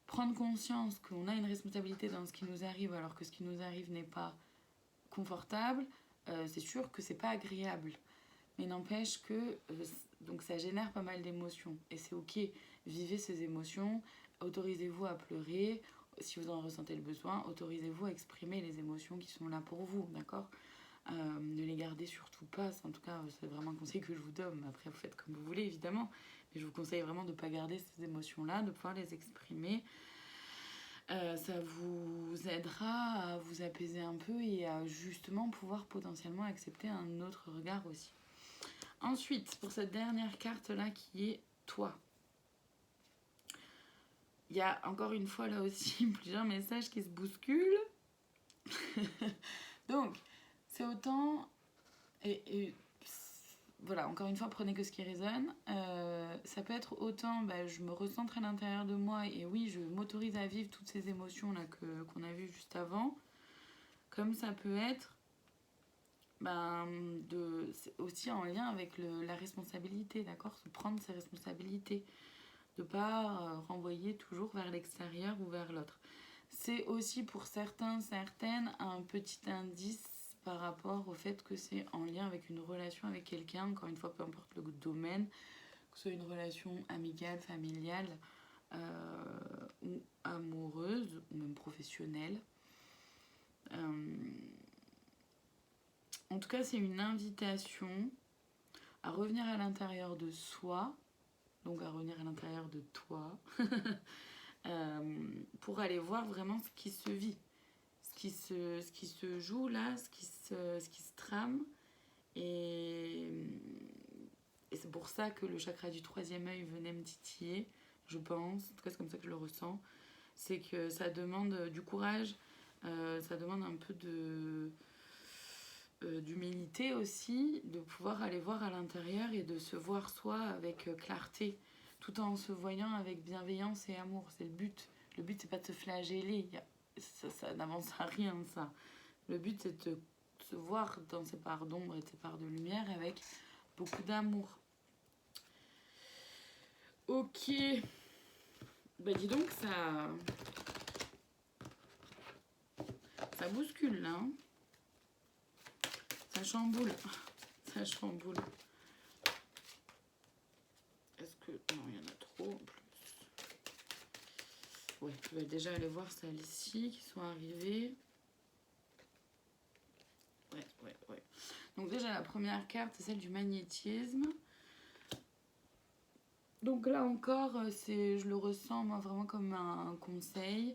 prendre conscience qu'on a une responsabilité dans ce qui nous arrive alors que ce qui nous arrive n'est pas confortable, c'est sûr que c'est pas agréable. Mais n'empêche que donc ça génère pas mal d'émotions. Et c'est ok, vivez ces émotions, autorisez-vous à pleurer, si vous en ressentez le besoin, autorisez-vous à exprimer les émotions qui sont là pour vous, d'accord ? Ne les gardez surtout pas, en tout cas c'est vraiment un conseil que je vous donne, après vous faites comme vous voulez évidemment, mais je vous conseille vraiment de ne pas garder ces émotions-là, de pouvoir les exprimer. Ça vous aidera à vous apaiser un peu et à justement pouvoir potentiellement accepter un autre regard aussi. Ensuite, pour cette dernière carte-là qui est toi. Il y a encore une fois là aussi plusieurs messages qui se bousculent. Donc, c'est autant... Et voilà, encore une fois, prenez que ce qui résonne. Ça peut être autant, je me recentre à l'intérieur de moi et oui, je m'autorise à vivre toutes ces émotions-là qu'on a vues juste avant. Comme ça peut être c'est aussi en lien avec la responsabilité, d'accord ? Se prendre ses responsabilités, de ne pas renvoyer toujours vers l'extérieur ou vers l'autre. C'est aussi pour certains, certaines, un petit indice par rapport au fait que c'est en lien avec une relation avec quelqu'un, encore une fois, peu importe le domaine, que ce soit une relation amicale, familiale ou amoureuse, ou même professionnelle. En tout cas, c'est une invitation à revenir à l'intérieur de soi, donc à revenir à l'intérieur de toi, pour aller voir vraiment ce qui se vit, ce qui se joue là, ce qui se trame. Et c'est pour ça que le chakra du troisième œil venait me titiller, je pense, en tout cas c'est comme ça que je le ressens. C'est que ça demande du courage, ça demande un peu d'humilité aussi, de pouvoir aller voir à l'intérieur et de se voir soi avec clarté, tout en se voyant avec bienveillance et amour. C'est le but. Le but, c'est pas de se flageller. Ça n'avance à rien, ça. Le but, c'est de se voir dans ses parts d'ombre et ses parts de lumière avec beaucoup d'amour. Ok. Dis donc, ça bouscule, là. Hein. Ça chamboule. Ça chamboule. Est-ce que... Non, il y en a trop en plus. Ouais, je vais déjà aller voir celles-ci qui sont arrivées. Ouais. Donc déjà, la première carte, c'est celle du magnétisme. Donc là encore, je le ressens moi vraiment comme un conseil.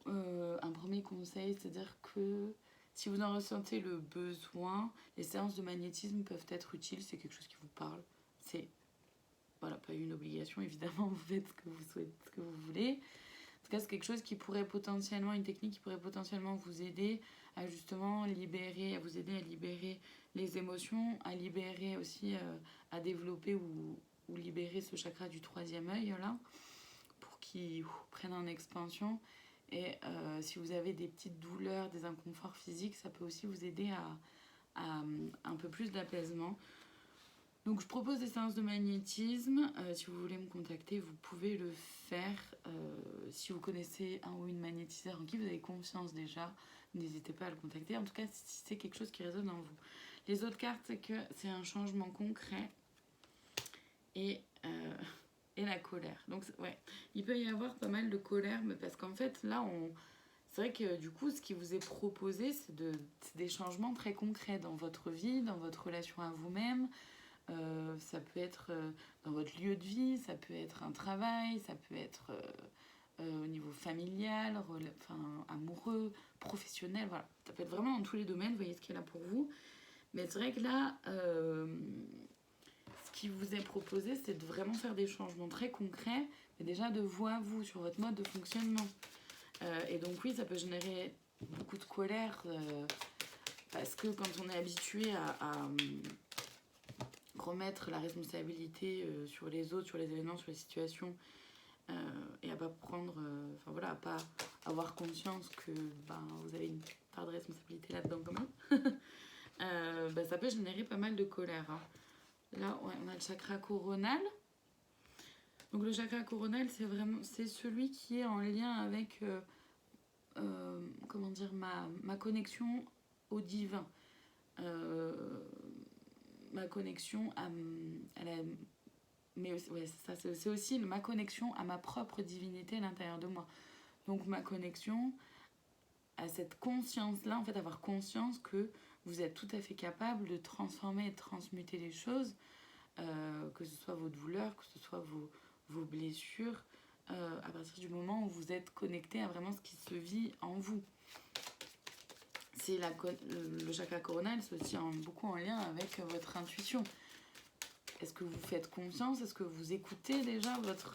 Un premier conseil, c'est-à-dire que si vous en ressentez le besoin, les séances de magnétisme peuvent être utiles, c'est quelque chose qui vous parle. C'est voilà, pas une obligation, évidemment, vous faites ce que vous souhaitez, ce que vous voulez. En tout cas, c'est quelque chose qui pourrait potentiellement, une technique qui pourrait potentiellement vous aider à justement libérer, à vous aider à libérer les émotions, à libérer aussi, à développer ou libérer ce chakra du troisième œil, là, pour qu'il prenne en expansion. Et si vous avez des petites douleurs, des inconforts physiques, ça peut aussi vous aider à un peu plus d'apaisement. Donc je propose des séances de magnétisme. Si vous voulez me contacter, vous pouvez le faire. Si vous connaissez un ou une magnétiseur en qui vous avez confiance déjà, n'hésitez pas à le contacter. En tout cas, si c'est quelque chose qui résonne en vous. Les autres cartes, c'est que c'est un changement concret et la colère. Donc ouais, il peut y avoir pas mal de colère, mais parce qu'en fait, là, c'est vrai que du coup, ce qui vous est proposé, c'est des changements très concrets dans votre vie, dans votre relation à vous-même. Ça peut être dans votre lieu de vie, ça peut être un travail, ça peut être au niveau familial, amoureux, professionnel, voilà. Ça peut être vraiment dans tous les domaines, vous voyez ce qu'il y a là pour vous. Mais c'est vrai que là, ce qui vous est proposé, c'est de vraiment faire des changements très concrets, mais déjà de vous à vous, sur votre mode de fonctionnement. Et donc oui, ça peut générer beaucoup de colère, parce que quand on est habitué à remettre la responsabilité sur les autres, sur les événements, sur les situations, et à pas prendre, à pas avoir conscience que vous avez une part de responsabilité là-dedans quand même, ça peut générer pas mal de colère. Hein. Là, ouais, on a le chakra coronal. Donc le chakra coronal, c'est celui qui est en lien avec ma connexion au divin. Ma connexion à la... Mais ouais, c'est aussi ma connexion à ma propre divinité à l'intérieur de moi. Donc ma connexion à cette conscience-là, en fait, avoir conscience que vous êtes tout à fait capable de transformer et de transmuter les choses, que ce soit vos douleurs, que ce soit vos blessures, à partir du moment où vous êtes connecté à vraiment ce qui se vit en vous. C'est le chakra coronal, c'est aussi beaucoup en lien avec votre intuition. Est-ce que vous faites confiance? Est-ce que vous écoutez déjà votre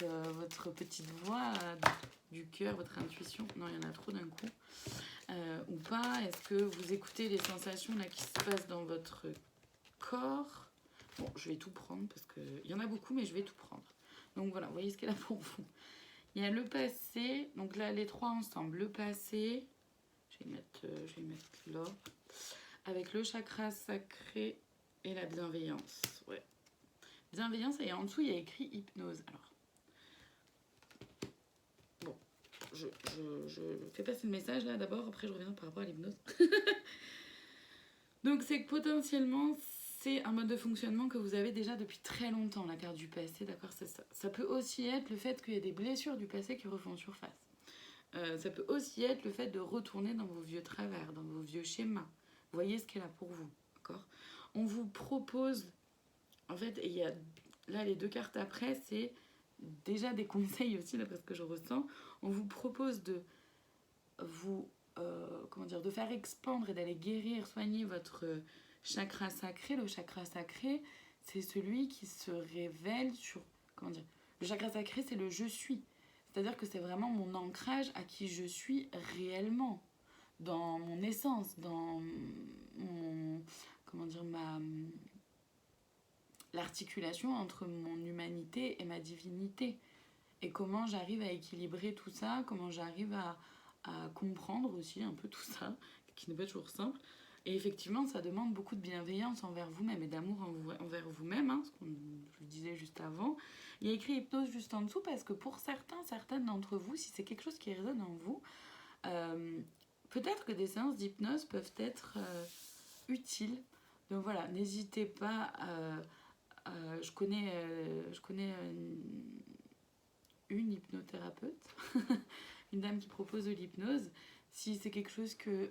petite voix du cœur, votre intuition? Non, il y en a trop d'un coup. Ou pas? Est-ce que vous écoutez les sensations là, qui se passent dans votre corps? Bon, je vais tout prendre parce qu'il y en a beaucoup, mais je vais tout prendre. Donc voilà, vous voyez ce qu'il y a là pour vous. Il y a le passé, donc là, les trois ensemble. Le passé, je vais mettre là, avec le chakra sacré et la bienveillance. Ouais. Bienveillance, et en dessous, il y a écrit hypnose. Alors, bon, je fais passer le message là d'abord, après je reviens par rapport à l'hypnose. Donc, c'est que potentiellement, c'est un mode de fonctionnement que vous avez déjà depuis très longtemps, la carte du passé, d'accord, c'est ça. Ça peut aussi être le fait qu'il y ait des blessures du passé qui refont surface. Ça peut aussi être le fait de retourner dans vos vieux travers, dans vos vieux schémas. Vous voyez ce qu'il y a là pour vous, d'accord? On vous propose, en fait, et il y a là les deux cartes après, c'est déjà des conseils aussi, d'après ce que je ressens. On vous propose de vous, de faire expandre et d'aller guérir, soigner votre chakra sacré. Le chakra sacré, c'est celui qui se révèle sur, le chakra sacré, c'est le je suis. C'est-à-dire que c'est vraiment mon ancrage à qui je suis réellement, dans mon essence, dans mon, l'articulation entre mon humanité et ma divinité. Et comment j'arrive à équilibrer tout ça, comment j'arrive à comprendre aussi un peu tout ça, qui n'est pas toujours simple. Et effectivement, ça demande beaucoup de bienveillance envers vous-même et d'amour envers vous-même, hein, ce que je disais juste avant. Il y a écrit hypnose juste en dessous parce que pour certaines d'entre vous, si c'est quelque chose qui résonne en vous, peut-être que des séances d'hypnose peuvent être utiles. Donc voilà, n'hésitez pas. Je connais une hypnothérapeute, une dame qui propose de l'hypnose. Si c'est quelque chose que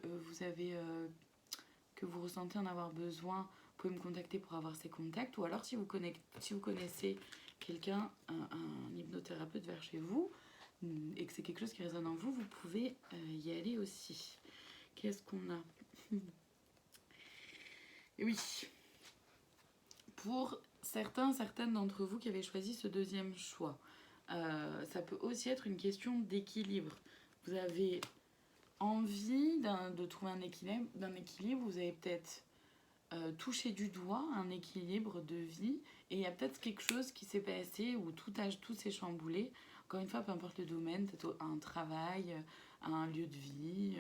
que vous ressentez en avoir besoin, vous pouvez me contacter pour avoir ses contacts. Ou alors si vous connaissez quelqu'un, un hypnothérapeute vers chez vous, et que c'est quelque chose qui résonne en vous, vous pouvez y aller aussi. Qu'est-ce qu'on a? Et oui, pour certaines d'entre vous qui avez choisi ce deuxième choix. Ça peut aussi être une question d'équilibre. Vous avez envie de trouver un équilibre, vous avez peut-être touché du doigt un équilibre de vie et il y a peut-être quelque chose qui s'est passé où tout s'est chamboulé. Encore une fois, peu importe le domaine, peut-être un travail, un lieu de vie,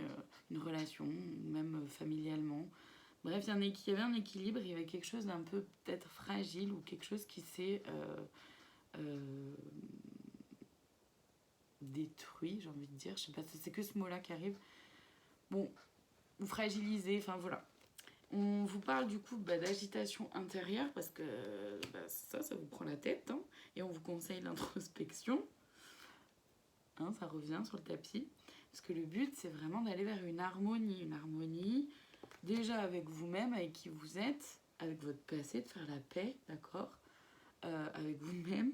une relation, même familialement. Bref, il y avait un équilibre, il y avait quelque chose d'un peu peut-être fragile ou quelque chose qui s'est détruit, j'ai envie de dire. Je sais pas, c'est que ce mot-là qui arrive. Bon, ou fragilisé, enfin voilà. On vous parle du coup d'agitation intérieure parce que ça vous prend la tête. Hein, et on vous conseille l'introspection. Hein, ça revient sur le tapis. Parce que le but, c'est vraiment d'aller vers une harmonie. Une harmonie déjà avec vous-même, avec qui vous êtes, avec votre passé, de faire la paix, d'accord, avec vous-même.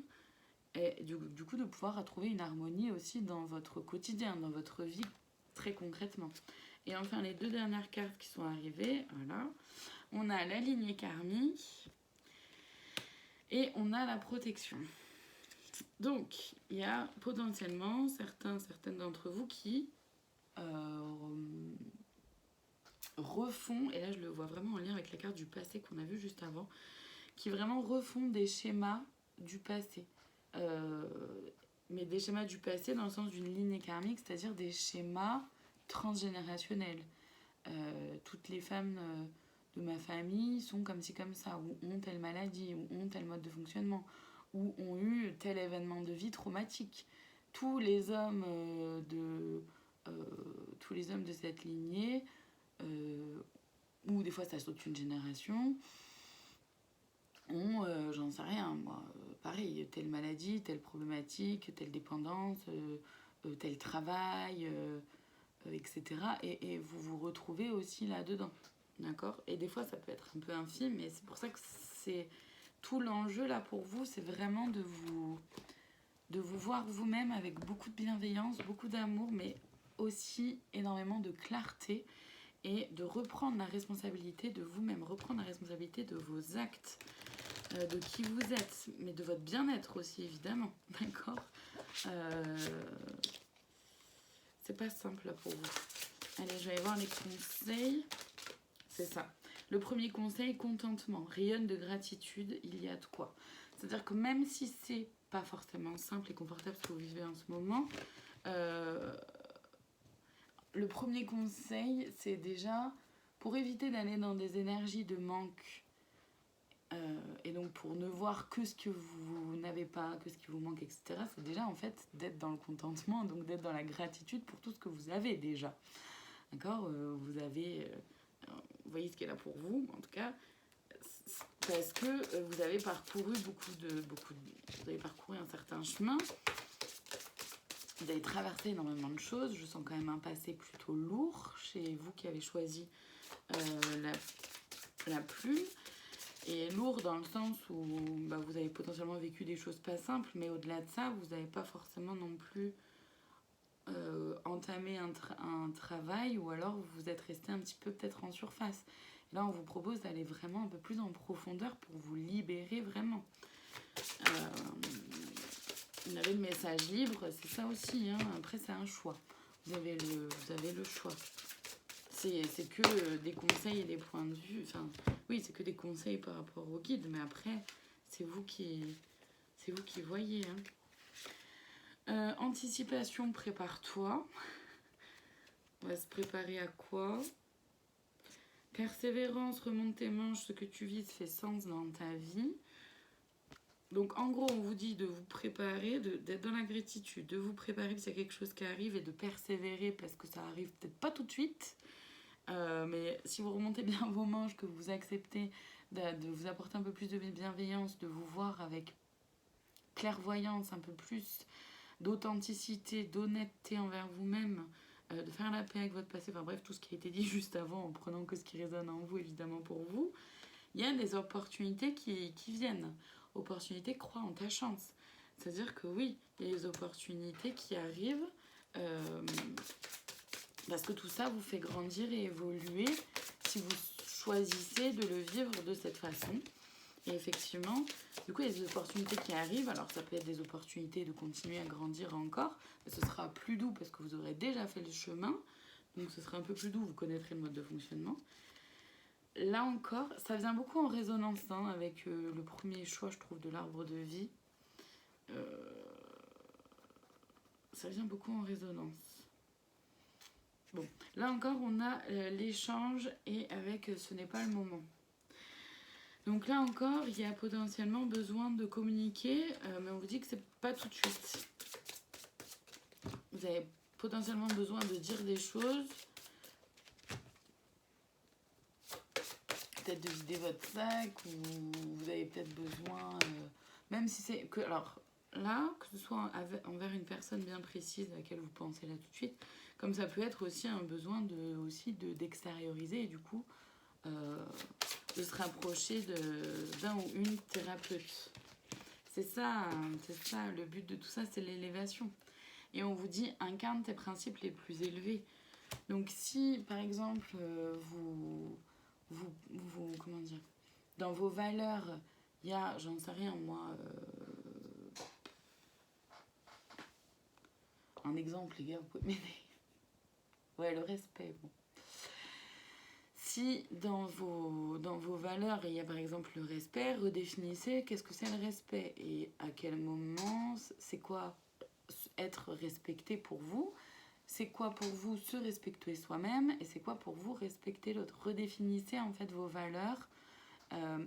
Et du coup, de pouvoir retrouver une harmonie aussi dans votre quotidien, dans votre vie, très concrètement. Et enfin, les 2 dernières cartes qui sont arrivées, voilà. On a la lignée karmique et on a la protection. Donc, il y a potentiellement certaines d'entre vous qui refont, et là je le vois vraiment en lien avec la carte du passé qu'on a vu juste avant, qui vraiment refont des schémas du passé. Mais des schémas du passé dans le sens d'une lignée karmique, c'est-à-dire des schémas transgénérationnels. Toutes les femmes de ma famille sont comme ci, comme ça, ou ont telle maladie, ou ont tel mode de fonctionnement, ou ont eu tel événement de vie traumatique. Tous les hommes de cette lignée, ou des fois ça saute une génération, ont, j'en sais rien, moi, pareil, telle maladie, telle problématique, telle dépendance, tel travail, etc. Et vous vous retrouvez aussi là-dedans, d'accord? Et des fois, ça peut être un peu infime, mais c'est pour ça que c'est tout l'enjeu là pour vous, c'est vraiment de vous voir vous-même avec beaucoup de bienveillance, beaucoup d'amour, mais aussi énormément de clarté et de reprendre la responsabilité de vous-même, reprendre la responsabilité de vos actes, de qui vous êtes, mais de votre bien-être aussi, évidemment, d'accord? C'est pas simple là pour vous. Allez, je vais aller voir les conseils. C'est ça. Le premier conseil, contentement. Rayonne de gratitude, il y a de quoi. C'est-à-dire que même si c'est pas forcément simple et confortable ce que vous vivez en ce moment, le premier conseil, c'est déjà pour éviter d'aller dans des énergies de manque et donc pour ne voir que ce que vous n'avez pas, que ce qui vous manque, etc. C'est déjà en fait d'être dans le contentement, donc d'être dans la gratitude pour tout ce que vous avez déjà. D'accord, vous avez... vous voyez ce qui est là pour vous, en tout cas, parce que vous avez parcouru vous avez parcouru un certain chemin, vous avez traversé énormément de choses, je sens quand même un passé plutôt lourd chez vous qui avez choisi la plume, et lourd dans le sens où vous avez potentiellement vécu des choses pas simples, mais au-delà de ça, vous n'avez pas forcément non plus entamé un travail, ou alors vous êtes resté un petit peu peut-être en surface. Là, on vous propose d'aller vraiment un peu plus en profondeur pour vous libérer vraiment. Vous avez le message libre, c'est ça aussi. Hein. Après, c'est un choix. Vous avez le choix. C'est que des conseils et des points de vue. Enfin, oui, c'est que des conseils par rapport au guide, mais après, c'est vous qui voyez. Hein. Anticipation, prépare-toi. On va se préparer à quoi? Persévérance, remonte tes manches, ce que tu vises fait sens dans ta vie. Donc en gros, on vous dit de vous préparer, d'être dans la gratitude, de vous préparer parce qu'il y a quelque chose qui arrive et de persévérer parce que ça arrive peut-être pas tout de suite. Mais si vous remontez bien vos manches, que vous acceptez de vous apporter un peu plus de bienveillance, de vous voir avec clairvoyance, un peu plus d'authenticité, d'honnêteté envers vous-même, de faire la paix avec votre passé, enfin bref, tout ce qui a été dit juste avant, en prenant que ce qui résonne en vous, évidemment pour vous, il y a des opportunités qui viennent. Opportunités, crois en ta chance. C'est-à-dire que oui, il y a des opportunités qui arrivent parce que tout ça vous fait grandir et évoluer si vous choisissez de le vivre de cette façon. Et effectivement, du coup, il y a des opportunités qui arrivent. Alors, ça peut être des opportunités de continuer à grandir encore. Mais ce sera plus doux parce que vous aurez déjà fait le chemin. Donc, ce sera un peu plus doux. Vous connaîtrez le mode de fonctionnement. Là encore, ça vient beaucoup en résonance hein, avec le premier choix, je trouve, de l'arbre de vie. Ça vient beaucoup en résonance. Bon, là encore, on a l'échange et avec ce n'est pas le moment. Donc là encore, il y a potentiellement besoin de communiquer, mais on vous dit que c'est pas tout de suite. Vous avez potentiellement besoin de dire des choses. Peut-être de vider votre sac, ou vous avez peut-être besoin, même si c'est que, alors là, que ce soit envers une personne bien précise à laquelle vous pensez là tout de suite, comme ça peut être aussi un besoin d'extérioriser et du coup de se rapprocher d'un ou une thérapeute. C'est ça le but de tout ça, c'est l'élévation. Et on vous dit, incarne tes principes les plus élevés. Donc si, par exemple, vous comment dire, dans vos valeurs, il y a, j'en sais rien, moi, un exemple, les gars, vous pouvez m'aider. Ouais, le respect, bon. Si dans vos valeurs, il y a par exemple le respect, redéfinissez qu'est-ce que c'est le respect et à quel moment, c'est quoi être respecté pour vous, c'est quoi pour vous se respecter soi-même et c'est quoi pour vous respecter l'autre. Redéfinissez en fait vos valeurs,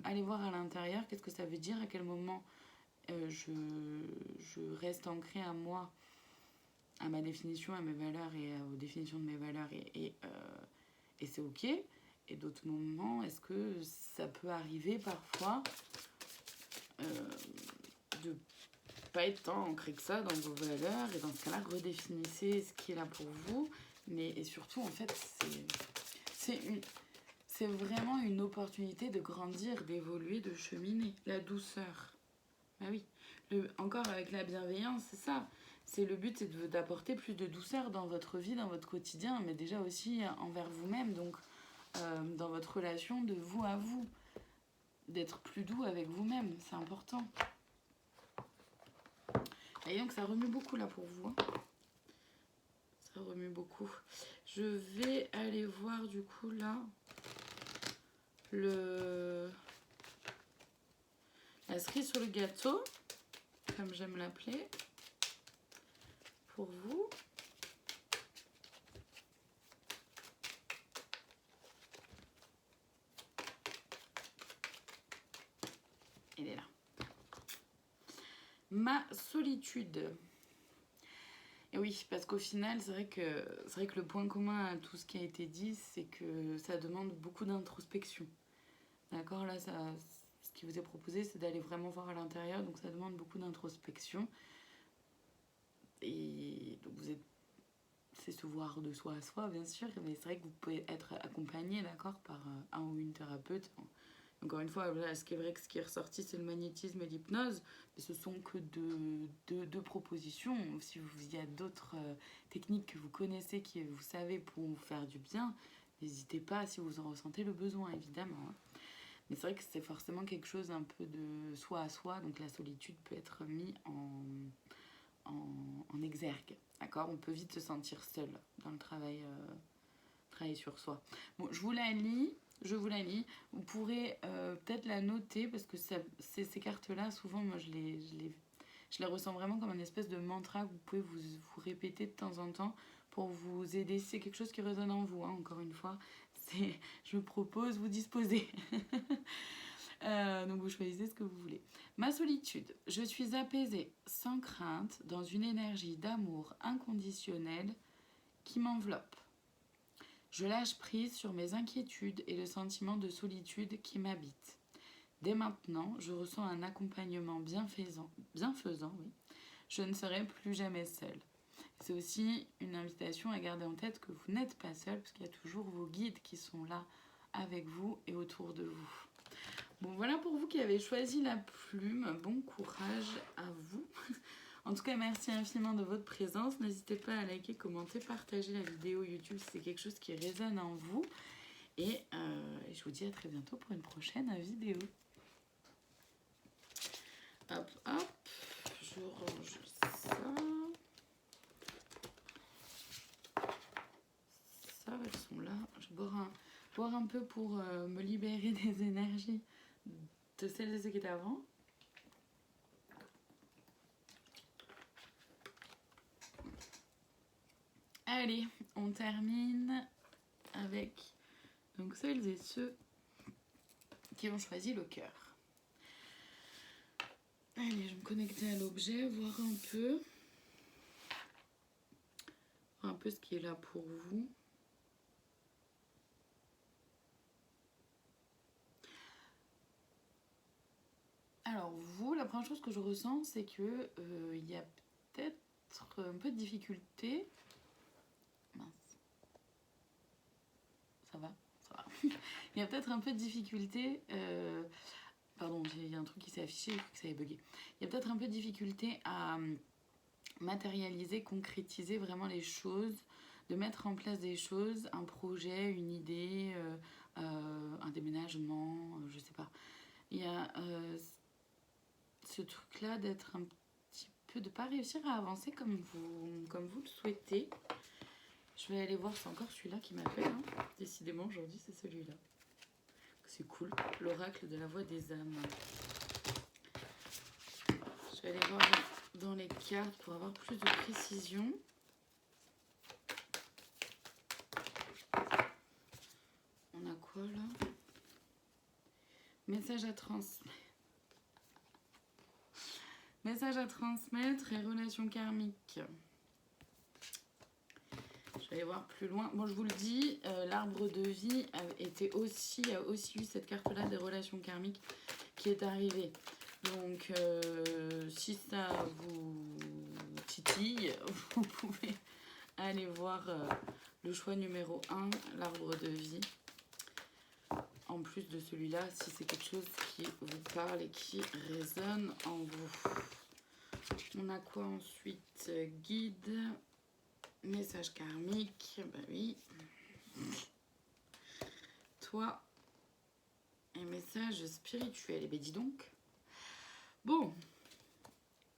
allez voir à l'intérieur qu'est-ce que ça veut dire, à quel moment je reste ancrée à moi, à ma définition, à mes valeurs et aux définitions de mes valeurs et c'est ok. Et d'autres moments, est-ce que ça peut arriver parfois de pas être tant ancré que ça dans vos valeurs, et dans ce cas-là, redéfinissez ce qui est là pour vous, mais et surtout, en fait, c'est vraiment une opportunité de grandir, d'évoluer, de cheminer. La douceur. Ah oui, encore avec la bienveillance, c'est ça. C'est le but, c'est d'apporter plus de douceur dans votre vie, dans votre quotidien, mais déjà aussi envers vous-même, donc dans votre relation de vous à vous, d'être plus doux avec vous-même, c'est important. Et donc ça remue beaucoup là pour vous. Hein. Ça remue beaucoup. Je vais aller voir du coup là la cerise sur le gâteau, comme j'aime l'appeler, pour vous. Elle est là. Ma solitude. Et oui, parce qu'au final, c'est vrai que le point commun à tout ce qui a été dit, c'est que ça demande beaucoup d'introspection. D'accord, là, ce qui vous est proposé, c'est d'aller vraiment voir à l'intérieur, donc ça demande beaucoup d'introspection. Et donc c'est se voir de soi à soi, bien sûr, mais c'est vrai que vous pouvez être accompagné, d'accord, par un ou une thérapeute. Encore une fois, là, ce qui est vrai que ce qui est ressorti, c'est le magnétisme et l'hypnose, mais ce sont que deux propositions. Si il y a d'autres techniques que vous connaissez, que vous savez pour vous faire du bien, n'hésitez pas si vous en ressentez le besoin, évidemment. Hein. Mais c'est vrai que c'est forcément quelque chose un peu de soi à soi, donc la solitude peut être mise en exergue. D'accord, on peut vite se sentir seul dans le travail sur soi. Bon, je vous la lis. Vous pourrez peut-être la noter parce que ces cartes-là, souvent, moi, je les ressens vraiment comme une espèce de mantra que vous pouvez vous répéter de temps en temps pour vous aider. C'est quelque chose qui résonne en vous, hein, encore une fois. Je propose, vous disposez. Donc vous choisissez ce que vous voulez. Ma solitude. Je suis apaisée, sans crainte, dans une énergie d'amour inconditionnel qui m'enveloppe. Je lâche prise sur mes inquiétudes et le sentiment de solitude qui m'habite. Dès maintenant, je ressens un accompagnement bienfaisant. Oui. Je ne serai plus jamais seule. C'est aussi une invitation à garder en tête que vous n'êtes pas seul, parce qu'il y a toujours vos guides qui sont là avec vous et autour de vous. Bon, voilà pour vous qui avez choisi la plume. Bon courage à vous. En tout cas, merci infiniment de votre présence. N'hésitez pas à liker, commenter, partager la vidéo YouTube si c'est quelque chose qui résonne en vous. Et je vous dis à très bientôt pour une prochaine vidéo. voir un peu pour me libérer des énergies de celles et ceux qui étaient avant. Allez, on termine avec donc celles et ceux qui ont choisi le cœur. Allez, je vais me connecter à l'objet, voir un peu ce qui est là pour vous. Alors vous, la première chose que je ressens, c'est que il y a peut-être un peu de difficulté. Mince. Ça va. Il y a peut-être un peu de difficulté. Pardon, il y a un truc qui s'est affiché, je crois que ça avait bugué. Il y a peut-être un peu de difficulté à matérialiser, concrétiser vraiment les choses, de mettre en place des choses, un projet, une idée, un déménagement, je sais pas. Il y a ce truc-là d'être un petit peu, de pas réussir à avancer comme vous le souhaitez. Je vais aller voir, c'est encore celui-là qui m'appelle. Hein. Décidément, aujourd'hui, c'est celui-là. C'est cool, l'oracle de la voix des âmes. Je vais aller voir dans les cartes pour avoir plus de précision. On a quoi là? Message à transmettre. Message à transmettre et relations karmiques. Je vais aller voir plus loin. Bon, je vous le dis, l'arbre de vie a aussi eu cette carte-là des relations karmiques qui est arrivée. Donc, si ça vous titille, vous pouvez aller voir le choix numéro 1, l'arbre de vie. En plus de celui-là, si c'est quelque chose qui vous parle et qui résonne en vous. On a quoi ensuite? Guide, message karmique, bah oui. Toi, et message spirituel. Et ben dis donc. Bon,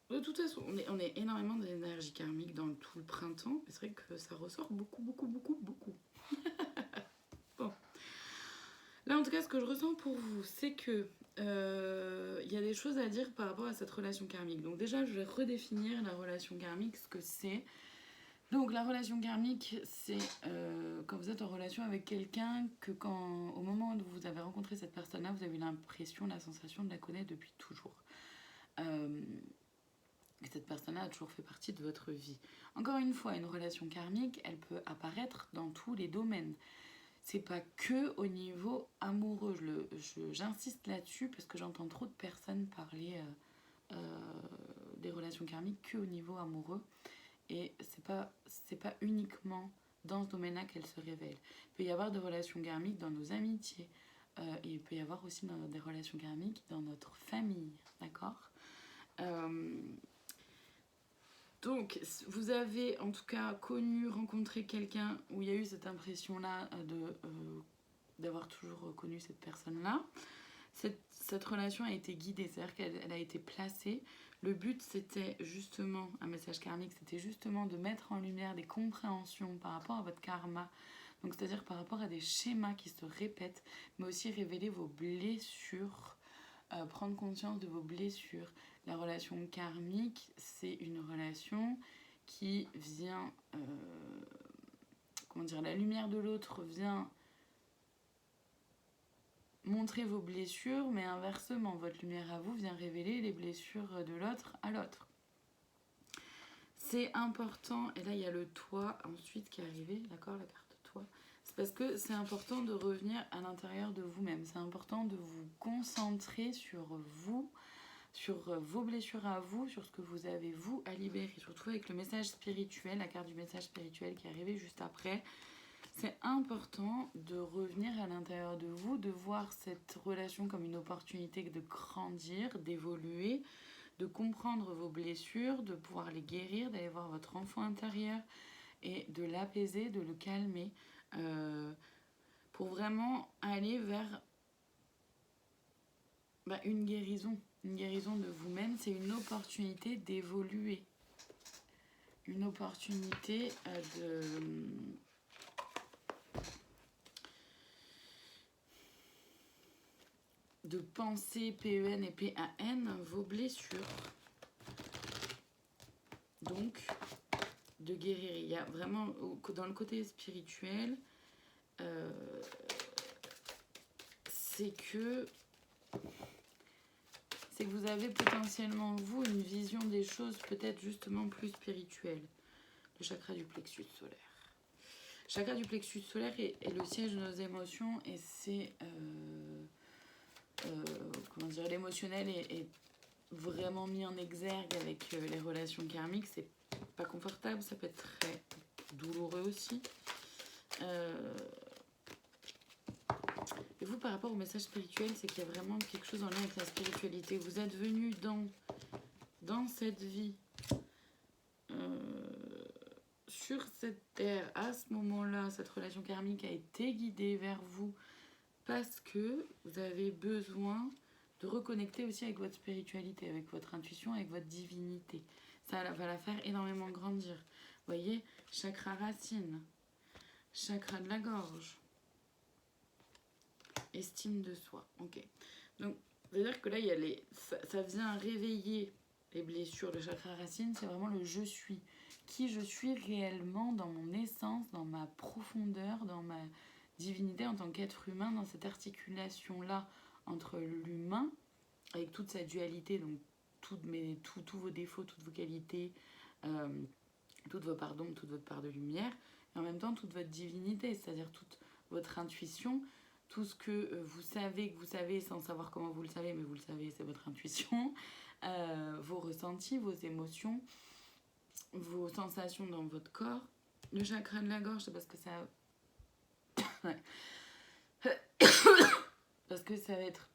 de toute façon, on est énormément d'énergie karmique dans tout le printemps. C'est vrai que ça ressort beaucoup. Bon. Là, en tout cas, ce que je ressens pour vous, c'est que y a des choses à dire par rapport à cette relation karmique. Donc déjà, je vais redéfinir la relation karmique, ce que c'est. Donc la relation karmique, c'est quand vous êtes en relation avec quelqu'un que au moment où vous avez rencontré cette personne-là, vous avez l'impression, la sensation de la connaître depuis toujours. Et cette personne-là a toujours fait partie de votre vie. Encore une fois, une relation karmique, elle peut apparaître dans tous les domaines. C'est pas que au niveau amoureux. J'insiste là-dessus parce que j'entends trop de personnes parler des relations karmiques que au niveau amoureux. Et c'est pas uniquement dans ce domaine-là qu'elles se révèlent. Il peut y avoir des relations karmiques dans nos amitiés. Et il peut y avoir aussi des relations karmiques dans notre famille. D'accord ? Donc, vous avez en tout cas rencontré quelqu'un où il y a eu cette impression-là d'avoir toujours connu cette personne-là. Cette relation a été guidée, c'est-à-dire qu'elle a été placée. Le but, c'était justement, un message karmique, c'était justement de mettre en lumière des compréhensions par rapport à votre karma. Donc, c'est-à-dire par rapport à des schémas qui se répètent, mais aussi révéler vos blessures, prendre conscience de vos blessures. La relation karmique, c'est une relation qui vient... la lumière de l'autre vient montrer vos blessures, mais inversement, votre lumière à vous vient révéler les blessures de l'autre à l'autre. C'est important, et là il y a le toit ensuite qui est arrivé, d'accord, la carte toit. C'est parce que c'est important de revenir à l'intérieur de vous-même. C'est important de vous concentrer sur vous, sur vos blessures à vous, sur ce que vous avez vous à libérer, surtout avec le message spirituel, la carte du message spirituel qui est arrivée juste après. C'est important de revenir à l'intérieur de vous, de voir cette relation comme une opportunité de grandir, d'évoluer, de comprendre vos blessures, de pouvoir les guérir, d'aller voir votre enfant intérieur et de l'apaiser, de le calmer, pour vraiment aller vers une guérison. Une guérison de vous-même, c'est une opportunité d'évoluer. Une opportunité de penser PEN et PAN vos blessures. Donc, de guérir. Il y a vraiment, dans le côté spirituel, c'est que vous avez potentiellement, vous, une vision des choses peut-être justement plus spirituelle. Le chakra du plexus solaire. Le chakra du plexus solaire est le siège de nos émotions et c'est... comment dire, l'émotionnel est vraiment mis en exergue avec les relations karmiques. C'est pas confortable, ça peut être très douloureux aussi. Et vous, par rapport au message spirituel, c'est qu'il y a vraiment quelque chose en lien avec la spiritualité. Vous êtes venu dans cette vie, sur cette terre, à ce moment-là, cette relation karmique a été guidée vers vous parce que vous avez besoin de reconnecter aussi avec votre spiritualité, avec votre intuition, avec votre divinité. Ça va la faire énormément grandir. Vous voyez, chakra racine, chakra de la gorge, estime de soi. Ok. Donc, c'est-à-dire que là, il y a ça vient réveiller les blessures. Le chakra racine, c'est vraiment le je suis. Qui je suis réellement dans mon essence, dans ma profondeur, dans ma divinité en tant qu'être humain, dans cette articulation-là entre l'humain, avec toute sa dualité, donc tous vos défauts, toutes vos qualités, toutes vos parts d'ombre, toute votre part de lumière, et en même temps toute votre divinité, c'est-à-dire toute votre intuition, tout ce que vous savez sans savoir comment vous le savez, mais vous le savez, c'est votre intuition, vos ressentis, vos émotions, vos sensations dans votre corps. Le chakra de la gorge, c'est parce que ça... ouais. Parce que ça va être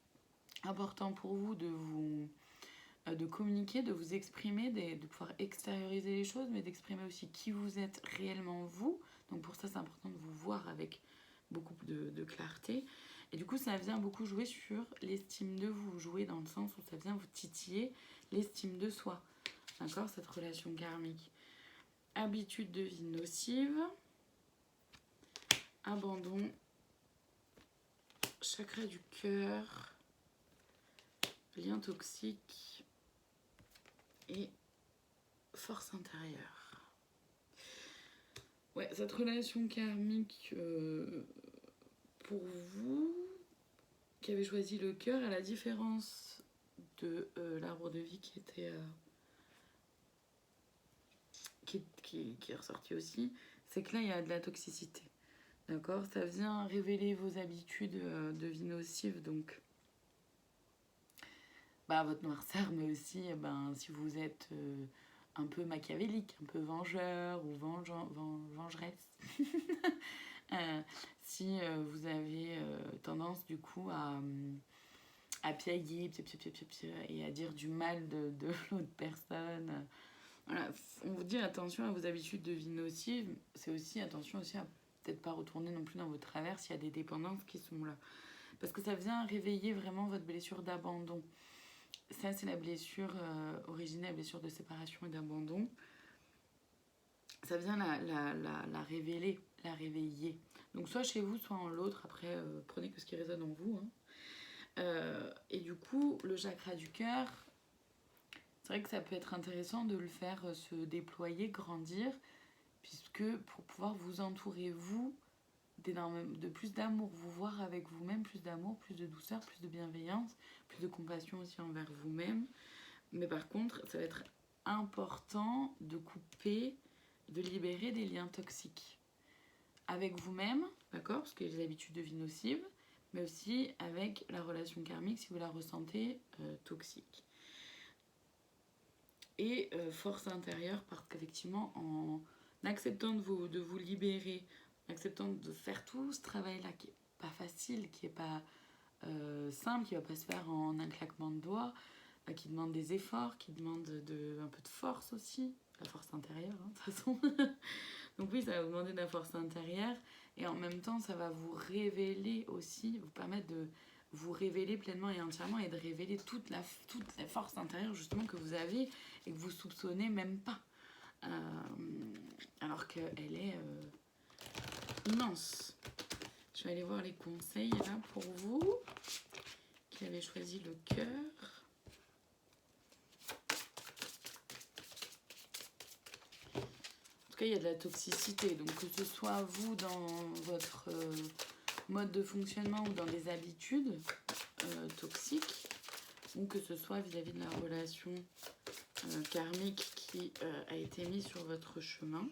important pour vous de communiquer, de vous exprimer, de pouvoir extérioriser les choses, mais d'exprimer aussi qui vous êtes réellement vous. Donc pour ça, c'est important de vous voir avec beaucoup de clarté. Et du coup, ça vient beaucoup jouer sur l'estime de vous, jouer dans le sens où ça vient vous titiller l'estime de soi. D'accord, cette relation karmique. Habitude de vie nocive, abandon, chakra du cœur, lien toxique et force intérieure. Ouais, cette relation karmique, pour vous, qui avez choisi le cœur, à la différence de l'arbre de vie qui était... qui est ressorti aussi, c'est que là, il y a de la toxicité. D'accord? Ça vient révéler vos habitudes de vie nocive, donc votre noirceur, mais aussi si vous êtes un peu machiavélique, un peu vengeur ou vengeresse. Si vous avez tendance du coup à piailler et à dire du mal de l'autre personne. Voilà, on vous dit attention à vos habitudes de vie nocives, c'est aussi attention aussi à peut-être pas retourner non plus dans vos travers s'il y a des dépendances qui sont là. Parce que ça vient réveiller vraiment votre blessure d'abandon. Ça, c'est la blessure originelle, la blessure de séparation et d'abandon. Ça vient la révéler, la réveiller. Donc soit chez vous, soit en l'autre. Après, prenez que ce qui résonne en vous. Et du coup, le chakra du cœur, c'est vrai que ça peut être intéressant de le faire se déployer, grandir, puisque pour pouvoir vous entourer, vous, de plus d'amour, vous voir avec vous-même, plus d'amour, plus de douceur, plus de bienveillance, plus de compassion aussi envers vous-même. Mais par contre, ça va être important de couper, de libérer des liens toxiques. Avec vous-même, d'accord, parce qu'il y a des habitudes de vie nocives, mais aussi avec la relation karmique si vous la ressentez toxique. Et force intérieure, parce qu'effectivement, en acceptant de vous libérer, en acceptant de faire tout ce travail-là qui n'est pas facile, qui n'est pas simple, qui ne va pas se faire en un claquement de doigts, qui demande des efforts, qui demande un peu de force aussi, la force intérieure, de toute façon. Donc oui, ça va vous demander de la force intérieure, et en même temps, ça va vous révéler aussi, vous permettre de vous révéler pleinement et entièrement, et de révéler toute la force intérieure justement que vous avez, et que vous soupçonnez même pas. Alors qu'elle est immense. Je vais aller voir les conseils là pour vous, qui qui avait choisi le cœur. En tout cas, il y a de la toxicité. Donc, que ce soit vous dans votre mode de fonctionnement ou dans des habitudes toxiques, ou que ce soit vis-à-vis de la relation karmique qui a été mise sur votre chemin.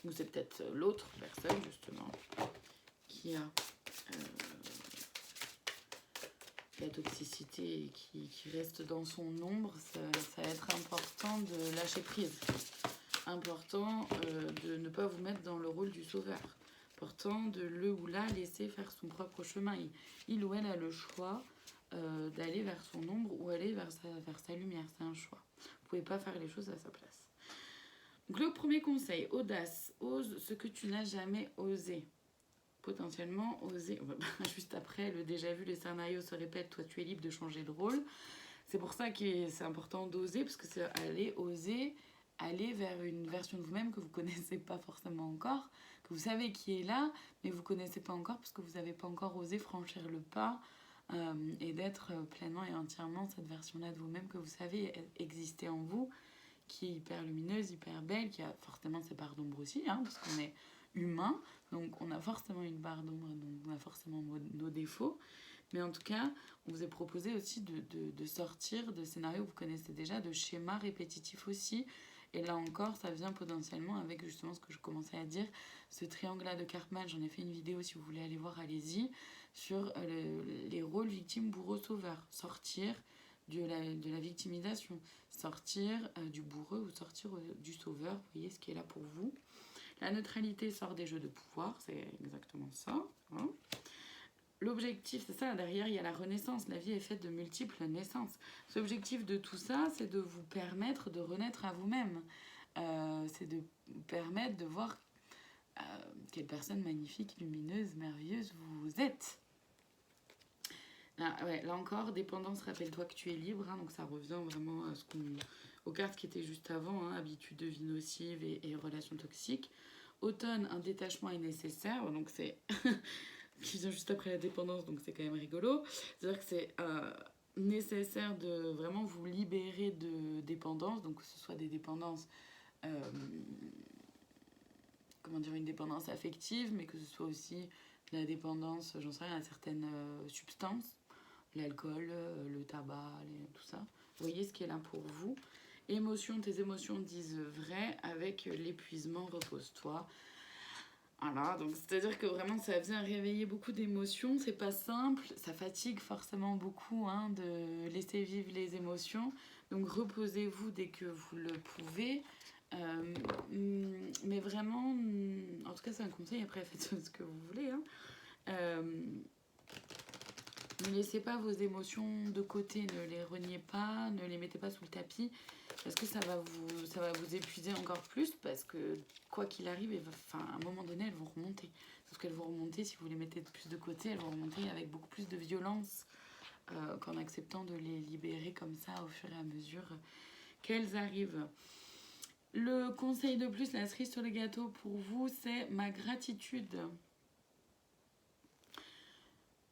Ou c'est peut-être l'autre personne, justement, qui a la toxicité et qui reste dans son ombre. Ça va être important de lâcher prise. Important de ne pas vous mettre dans le rôle du sauveur. Important de le ou la laisser faire son propre chemin. Il ou elle a le choix d'aller vers son ombre ou aller vers sa lumière. C'est un choix. Vous ne pouvez pas faire les choses à sa place. Donc le premier conseil, audace. Ose ce que tu n'as jamais osé. Potentiellement oser, juste après le déjà vu, les scénarios se répètent, toi tu es libre de changer de rôle. C'est pour ça que c'est important d'oser, parce que c'est oser aller vers une version de vous-même que vous ne connaissez pas forcément encore, que vous savez qui est là, mais vous ne connaissez pas encore parce que vous n'avez pas encore osé franchir le pas et d'être pleinement et entièrement cette version-là de vous-même que vous savez exister en vous, qui est hyper lumineuse, hyper belle, qui a forcément ses parts d'ombre aussi, hein, parce qu'on est humain, donc on a forcément une barre d'ombre, donc on a forcément nos défauts. Mais en tout cas, on vous est proposé aussi de sortir de scénarios que vous connaissez déjà, de schémas répétitifs aussi. Et là encore, ça vient potentiellement avec justement ce que je commençais à dire, ce triangle-là de Karpman. J'en ai fait une vidéo, si vous voulez aller voir, allez-y, sur les rôles victime, bourreau, sauveur. Sortir de la victimisation, sortir du bourreau ou sortir du sauveur. Vous voyez ce qui est là pour vous. La neutralité sort des jeux de pouvoir, c'est exactement ça. Hein. L'objectif, c'est ça, derrière il y a la renaissance. La vie est faite de multiples naissances. L'objectif de tout ça, c'est de vous permettre de renaître à vous-même. C'est de vous permettre de voir quelle personne magnifique, lumineuse, merveilleuse vous êtes. Là encore, dépendance, rappelle-toi que tu es libre. Hein, donc ça revient vraiment à aux cartes qui étaient juste avant, hein, habitude de vie nocive et relations toxiques. Automne, un détachement est nécessaire, donc c'est qui vient juste après la dépendance, donc c'est quand même rigolo. C'est-à-dire que c'est nécessaire de vraiment vous libérer de dépendance, donc que ce soit des dépendances, une dépendance affective, mais que ce soit aussi la dépendance, j'en sais rien, à certaines substances, l'alcool, le tabac, tout ça. Vous voyez ce qui est là pour vous. Émotion, tes émotions disent vrai, avec l'épuisement, repose-toi. Voilà, donc c'est-à-dire que vraiment ça vient réveiller beaucoup d'émotions, c'est pas simple, ça fatigue forcément beaucoup hein, de laisser vivre les émotions. Donc reposez-vous dès que vous le pouvez. Mais vraiment, en tout cas c'est un conseil, après faites ce que vous voulez. Hein. Ne laissez pas vos émotions de côté, ne les reniez pas, ne les mettez pas sous le tapis, parce que ça va vous épuiser encore plus, parce que quoi qu'il arrive, à un moment donné, elles vont remonter. Sauf qu'elles vont remonter, si vous les mettez plus de côté, elles vont remonter avec beaucoup plus de violence qu'en acceptant de les libérer comme ça au fur et à mesure qu'elles arrivent. Le conseil de plus, la cerise sur le gâteau pour vous, c'est ma gratitude.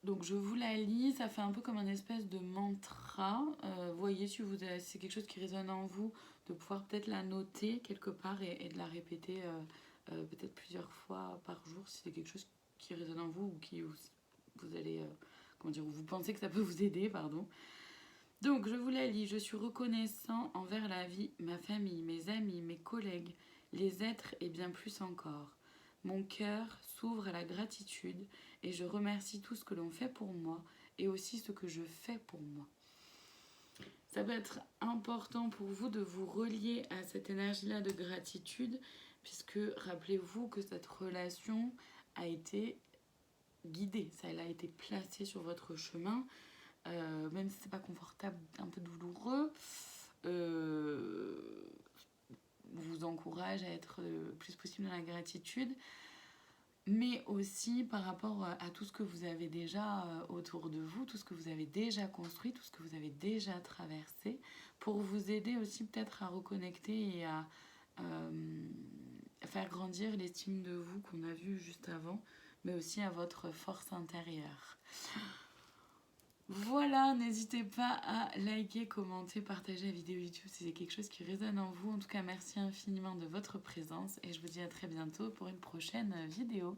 Donc je vous la lis, ça fait un peu comme un espèce de mantra. Voyez si c'est quelque chose qui résonne en vous, de pouvoir peut-être la noter quelque part et de la répéter peut-être plusieurs fois par jour si c'est quelque chose qui résonne en vous ou qui vous allez, vous pensez que ça peut vous aider, pardon. Donc je vous la lis, je suis reconnaissant envers la vie, ma famille, mes amis, mes collègues, les êtres et bien plus encore. Mon cœur s'ouvre à la gratitude et je remercie tout ce que l'on fait pour moi et aussi ce que je fais pour moi. Ça peut être important pour vous de vous relier à cette énergie-là de gratitude, puisque rappelez-vous que cette relation a été guidée, elle a été placée sur votre chemin, même si c'est pas confortable, un peu douloureux. Vous encourage à être le plus possible dans la gratitude, mais aussi par rapport à tout ce que vous avez déjà autour de vous, tout ce que vous avez déjà construit, tout ce que vous avez déjà traversé, pour vous aider aussi peut-être à reconnecter et à faire grandir l'estime de vous qu'on a vu juste avant, mais aussi à votre force intérieure. Voilà, n'hésitez pas à liker, commenter, partager la vidéo YouTube si c'est quelque chose qui résonne en vous. En tout cas, merci infiniment de votre présence et je vous dis à très bientôt pour une prochaine vidéo.